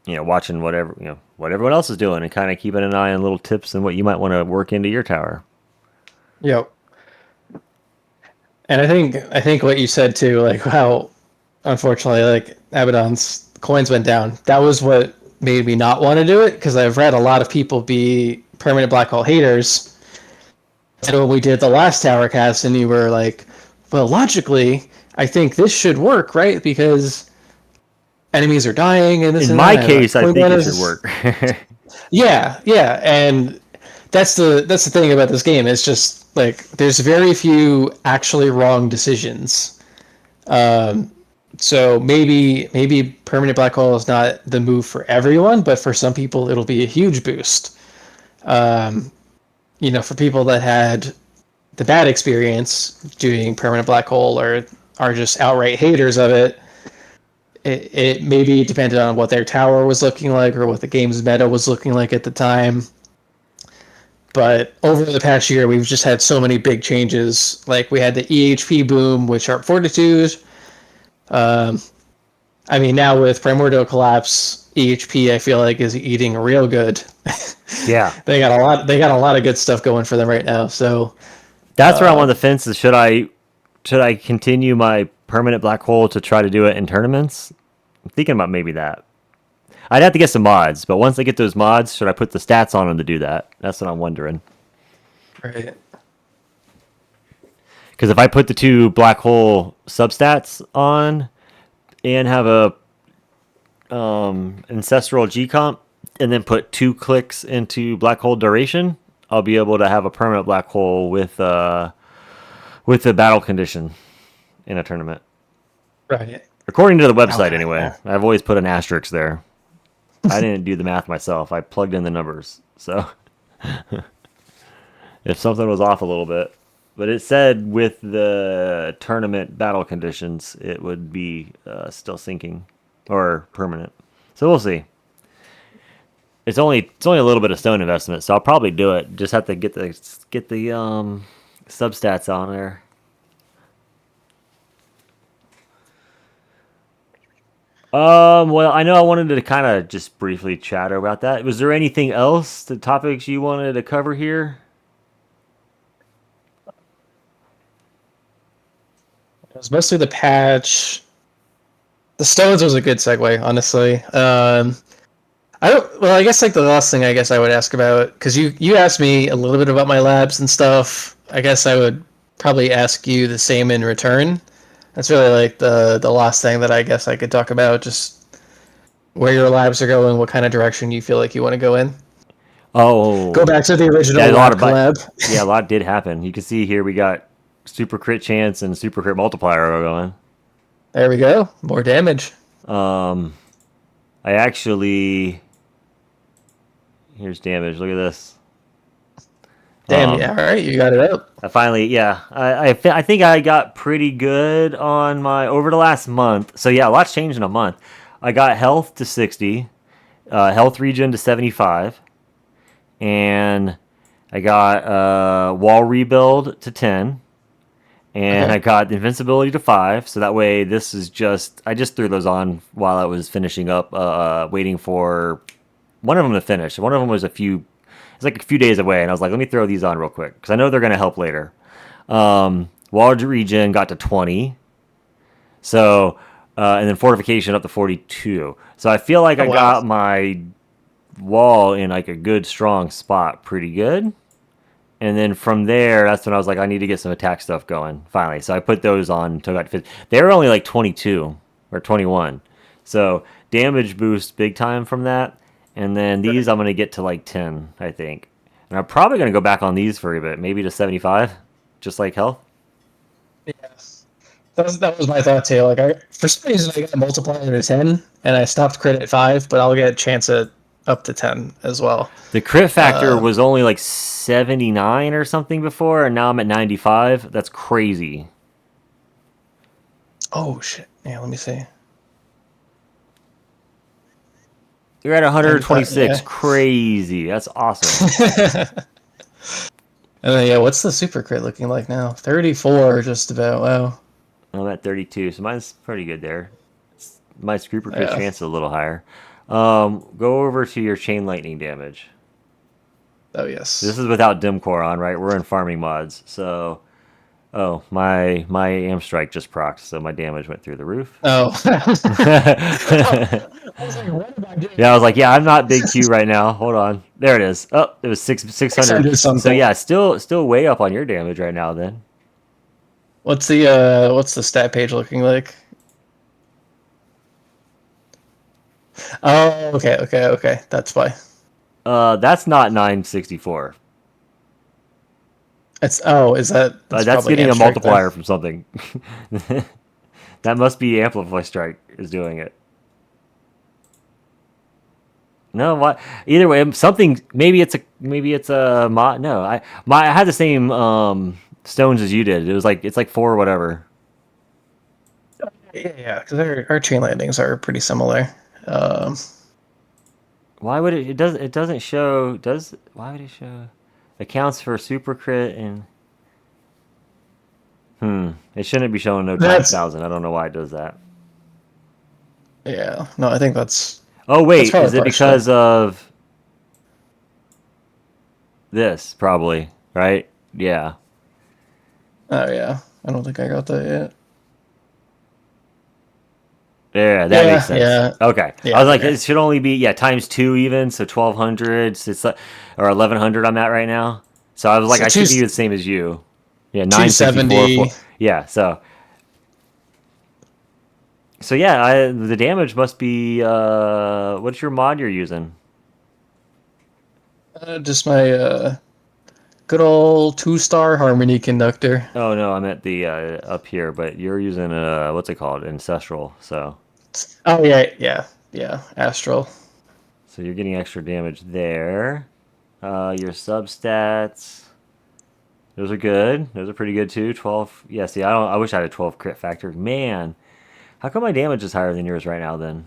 watching what everyone else is doing and kind of keeping an eye on little tips and what you might want to work into your tower. yep. And I think what you said too, like how unfortunately like Abaddon's coins went down. That was what made me not want to do it because I've read a lot of people be permanent black hole haters. And when we did the last Towercast, and you were like, "Well, logically, I think this should work, right? Because enemies are dying and this In and my that. And case, like I point think one it should is, work. yeah, and that's the thing about this game. It's just like there's very few actually wrong decisions. Um, so maybe permanent black hole is not the move for everyone, but for some people it'll be a huge boost. Um, for people that had the bad experience doing permanent black hole or are just outright haters of it, it maybe depended on what their tower was looking like or what the game's meta was looking like at the time. But over the past year, we've just had so many big changes. Like we had the EHP boom with Sharp Fortitude. Um, I mean, now with Primordial Collapse, EHP I feel like is eating real good. Yeah, They got a lot of good stuff going for them right now. So that's where I'm on uh, the fence. Is should I continue my permanent black hole to try to do it in tournaments? I'm thinking about maybe that. I'd have to get some mods, but once I get those mods, should I put the stats on them to do that? That's what I'm wondering. right. Because if I put the two black hole substats on and have a ancestral G comp, and then put 2 clicks into black hole duration, I'll be able to have a permanent black hole with the battle condition in a tournament. Right. According to the website, Oh, anyway. yeah. I've always put an asterisk there. I didn't do the math myself. I plugged in the numbers. So if something was off a little bit, but it said with the tournament battle conditions, it would be still sinking or permanent. So we'll see. It's only a little bit of stone investment, so I'll probably do it. Just have to get the substats on there. Well, I know I wanted to kind of just briefly chat about that. Was there anything else, the topics you wanted to cover here? It was mostly the patch. The stones was a good segue, honestly. I don't. Well, I guess like the last thing I guess I would ask about, because you asked me a little bit about my labs and stuff. I guess I would probably ask you the same in return. That's really like the last thing that I guess I could talk about. Just where your labs are going, what kind of direction you feel like you want to go in. Go Oh, back to the yeah, original a lot lab of but collab. yeah, a lot did happen. You can see here we got super crit chance and super crit multiplier going. There we go. More damage. Um, I actually here's damage. Look at this. Damn. Yeah. All right. You got it out. I finally, yeah, I think I got pretty good on my over the last month. So yeah, a lot's changed in a month. I got health to 60, health regen to 75, and I got wall rebuild to 10, and Okay. I got invincibility to 5. So that way, this is just I just threw those on while I was finishing up, waiting for one of them to finish. One of them was it's like a few days away, and I was like, let me throw these on real quick because I know they're going to help later. Wall regen got to 20. So, and then fortification up to 42. So I feel like Oh I wow. got my wall in like a good, strong spot pretty good. And then from there, that's when I was like, I need to get some attack stuff going finally. So I put those on until I got to 50. They were only like 22 or 21. So damage boost big time from that. And then these I'm going to get to like 10, I think. And I'm probably going to go back on these for a bit, maybe to 75, just like health. Yes. That was my thought too. Like for some reason I got a multiplier to 10 and I stopped crit at 5, but I'll get a chance at up to 10 as well. The crit factor Um, was only like 79 or something before, and now I'm at 95. That's crazy. oh shit. Yeah, let me see. You're at 95, 126. yeah. Crazy. That's awesome. And then yeah, what's the super crit looking like now? 34 just about. Wow. I'm at 32, so mine's pretty good there. My super crit Yeah. chance is a little higher. Go over to your chain lightning damage. Oh This yes. is without dim core on, right? We're in farming mods, so my am strike just procced, so my damage went through the roof. Oh. Yeah, I was like, what am I I doing? was like, yeah, I'm not big Q right now. Hold on, there it is. Oh, it was 600. 600 So something. yeah, still way up on your damage right now. Then What's the stat page looking like? Oh, okay. That's why. that's not 964. Is that's That's probably getting a Amstrike then. multiplier from something. That must be Amplify Strike is doing it. No, what? Either way, something. Maybe it's a mod. No, I had the same stones as you did. It was like it's like 4 or whatever. Yeah, because our chain landings are pretty similar. Um, Why would it doesn't show does why would it show accounts for super crit and it shouldn't be showing no times that's 1,000. I don't know why it does that. yeah. No, I think Oh that's wait, probably is it partially. because of this? Probably, right? Yeah. Oh yeah, I don't think I got that yet. Yeah, that makes Yeah, sense. yeah, Okay, I yeah. was like, Okay. it should only be times 2 even, so 1,200. So it's like, or 1,100. I'm at right now. So I was like, So I two should be the same as you. Yeah, two 964. seventy. Yeah, so yeah, the damage must be. What's your mod you're using? Just my good old 2-star harmony conductor. Oh no, I'm at the up here, but you're using what's it called, ancestral. Oh yeah. Astral. So you're getting extra damage there. Your substats. Those are good. Those are pretty good too. 12. Yeah, see, I don't. I wish I had a 12 crit factor. Man, how come my damage is higher than yours right now? Then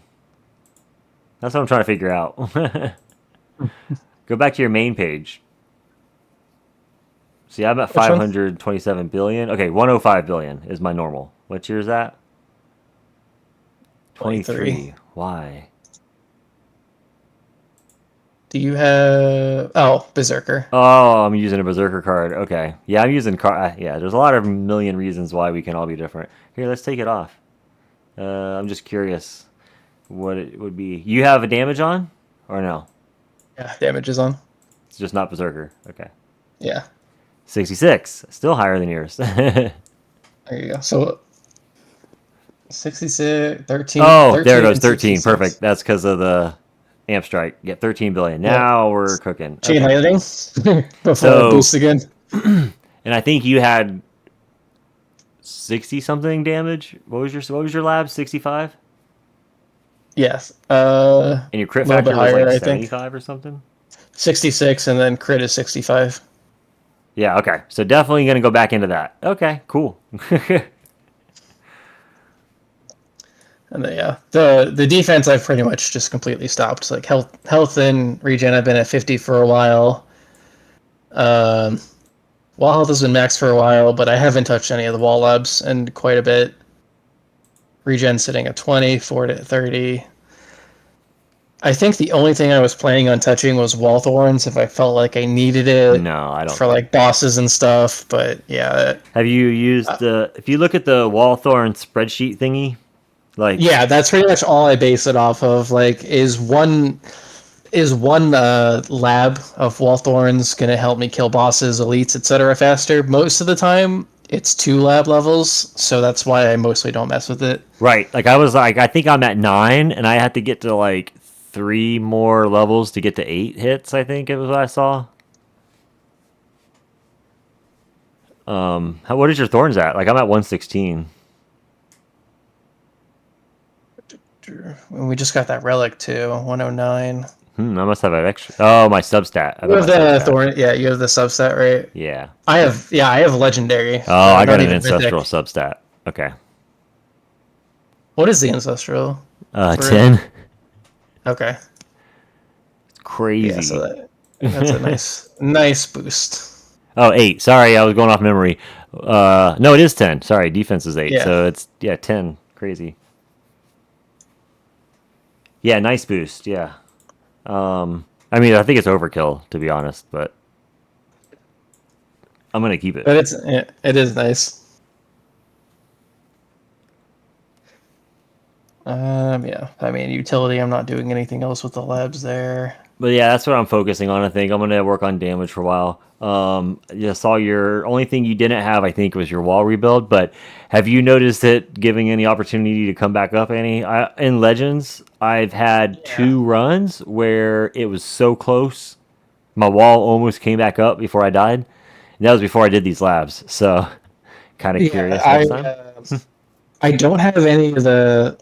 that's what I'm trying to figure out. Go back to your main page. See, I'm at Which one? 527 billion. Okay, 105 billion is my normal. What's yours at? 23. Why? Do you have... Oh, Berserker. Oh, I'm using a Berserker card. Okay. Yeah, I'm using yeah, there's a lot of million reasons why we can all be different. Here, let's take it off. I'm just curious what it would be. You have a damage on? Or no? Yeah, damage is on. It's just not Berserker. Okay. Yeah, 66. Still higher than yours. there you go. So 66, 13, Oh, there it 13 goes. and 13. 66. Perfect. That's because of the amp strike. Yeah, 13 billion. Yeah. Now we're cooking. Chain Okay. highlighting before it So, boosts again. and I think you had 60 something damage. What was your lab? 65? Yes. And your crit A little bit factor was higher, like I think. 75 or something? 66 and then crit is 65. Yeah, okay. So definitely going to go back into that. Okay, cool. And then, yeah, the defense I've pretty much just completely stopped. Like health and regen, I've been at 50 for a while. Wall health has been max for a while, but I haven't touched any of the wall labs in quite a bit. Regen sitting at 20, Fort at 30. I think the only thing I was planning on touching was wall thorns if I felt like I needed it No, I don't for think. like bosses and stuff. But yeah, Have you used the, if you look at the Wallthorn spreadsheet thingy, like, yeah, that's pretty much all I base it off of. Like, is one lab of wall thorns going to help me kill bosses, elites, etc. faster? Most of the time, it's 2 lab levels, so that's why I mostly don't mess with it. right, like I was like, I think I'm at 9 and I had to get to like 3 more levels to get to 8 hits, I think it was what I saw. What is your thorns at? Like I'm at 116. And we just got that relic too, 109. I must have an extra. Oh, my substat. I You bet have my the substat. thorn, yeah. You have the subset, right? Yeah. I have legendary. Oh, I got Not an even ancestral mythic. substat. Okay. What is the ancestral? For it? 10. Okay. Yeah, so Crazy. that's a nice boost. Oh, 8. Sorry, I was going off memory. No, it is 10. Sorry, defense is 8. Yeah. So it's, yeah, 10. Crazy. Yeah, nice boost. Yeah. I mean, I think it's overkill, to be honest, but I'm going to keep it. But it is nice. Yeah. I mean, utility. I'm not doing anything else with the labs there. But yeah, that's what I'm focusing on. I think I'm gonna work on damage for a while. Yeah, saw your only thing you didn't have, I think, was your wall rebuild. But have you noticed it giving any opportunity to come back up? In Legends, I've had Yeah. 2 runs where it was so close, my wall almost came back up before I died. And that was before I did these labs. So, kind of Yeah. curious next time. I don't have any of the.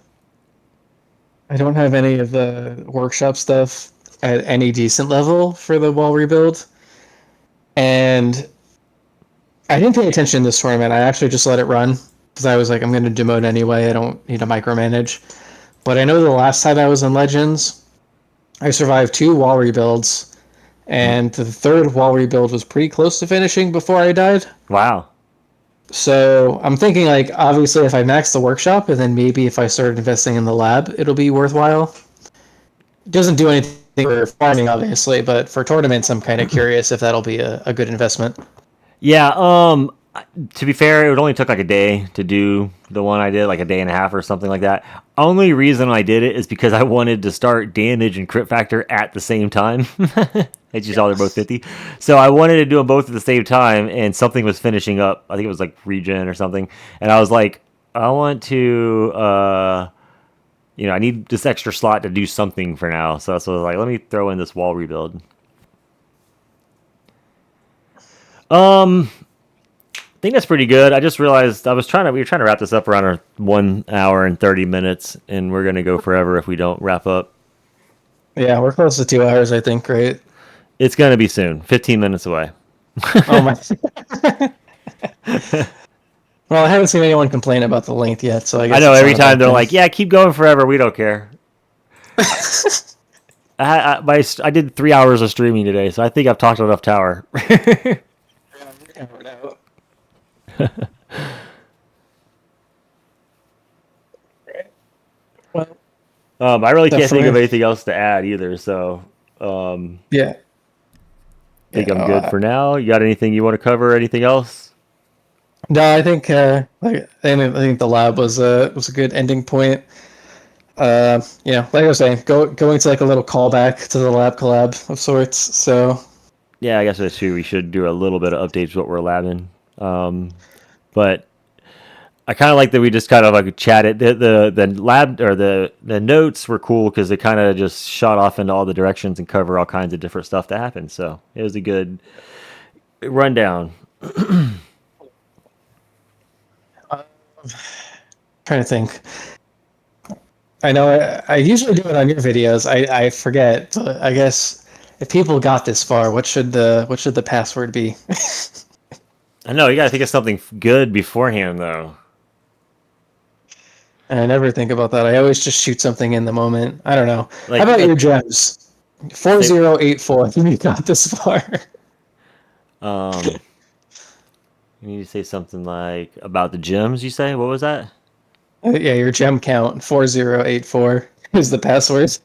I don't have any of the workshop stuff at any decent level for the wall rebuild, and I didn't pay attention this tournament. I actually just let it run because I was like, I'm going to demote anyway. I don't need to micromanage. But I know the last time I was in Legends, I survived 2 wall rebuilds, and the third wall rebuild was pretty close to finishing before I died. Wow. So I'm thinking, like, obviously, if I max the workshop, and then maybe if I start investing in the lab, it'll be worthwhile. It doesn't do anything for farming, obviously, but for tournaments, I'm kind of curious if that'll be a good investment. Yeah, to be fair, it only took like a day to do the one I did, like a day and a half or something like that. Only reason I did it is because I wanted to start damage and crit factor at the same time. As you saw, they're both 50. So I wanted to do them both at the same time, and something was finishing up. I think it was like regen or something. And I was like, I want to, I need this extra slot to do something for now. So that's what I was like, let me throw in this wall rebuild. I think that's pretty good. I just realized we were trying to wrap this up around 1 hour and 30 minutes, and we're gonna go forever if we don't wrap up. Yeah, we're close to 2 hours, I think, right? It's gonna be soon. 15 minutes away. Oh my. Well, I haven't seen anyone complain about the length yet, so I guess I know it's every not a time bad they're thing. like, "Yeah, keep going forever. We don't care." I did 3 hours of streaming today, so I think I've talked enough Tower. Well, I really can't think of definitely. anything else to add either. So, Yeah. think Yeah. I'm good for now. You got anything you want to cover? Anything else? No, I think I think the lab was a good ending point. Like I was saying, going to like a little callback to the lab collab of sorts. So Yeah, I guess that's true. We should do a little bit of updates what we're labbing. But I kind of like that we just kind of like chatted. The lab or the notes were cool because they kind of just shot off into all the directions and cover all kinds of different stuff that happened. So it was a good rundown. I'm trying to think. I know I usually do it on your videos. I forget. But I guess if people got this far, what should the password be? I know you got to think of something good beforehand though. I never think about that. I always just shoot something in the moment. I don't know. How Like about your gems? say 4084. You got this far. um you need to say something like about the gyms. You say what was that? Yeah, your gem count 4084 is the password.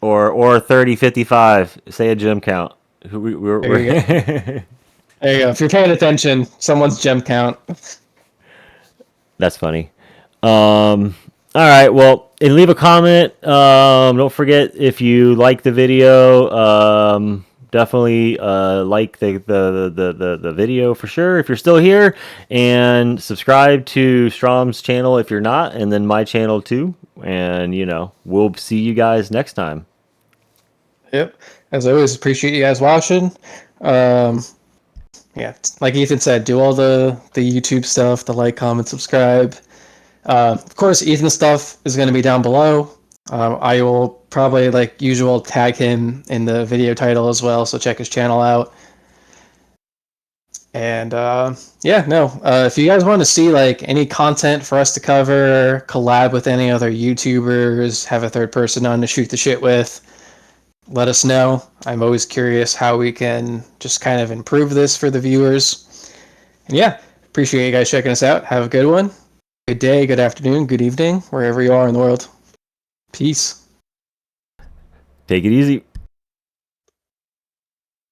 Or 3055. Say a gym count. There you go. There you go. If you're paying attention, someone's gem count. That's funny. All right. Well, and leave a comment. Don't forget if you like the video. Definitely like the video for sure if you're still here, and subscribe to Strom's channel if you're not, and then my channel too. And we'll see you guys next time. Yep. As always, appreciate you guys watching. Um, yeah, like Ethan said, do all the YouTube stuff, the like, comment, subscribe. Of course, Ethan's stuff is going to be down below. I will probably, like usual, tag him in the video title as well, so check his channel out. And yeah, no, if you guys want to see like any content for us to cover, collab with any other YouTubers, have a third person on to shoot the shit with, let us know. I'm always curious how we can just kind of improve this for the viewers. And yeah, appreciate you guys checking us out. Have a good one. Good day, good afternoon, good evening, wherever you are in the world. Peace. Take it easy.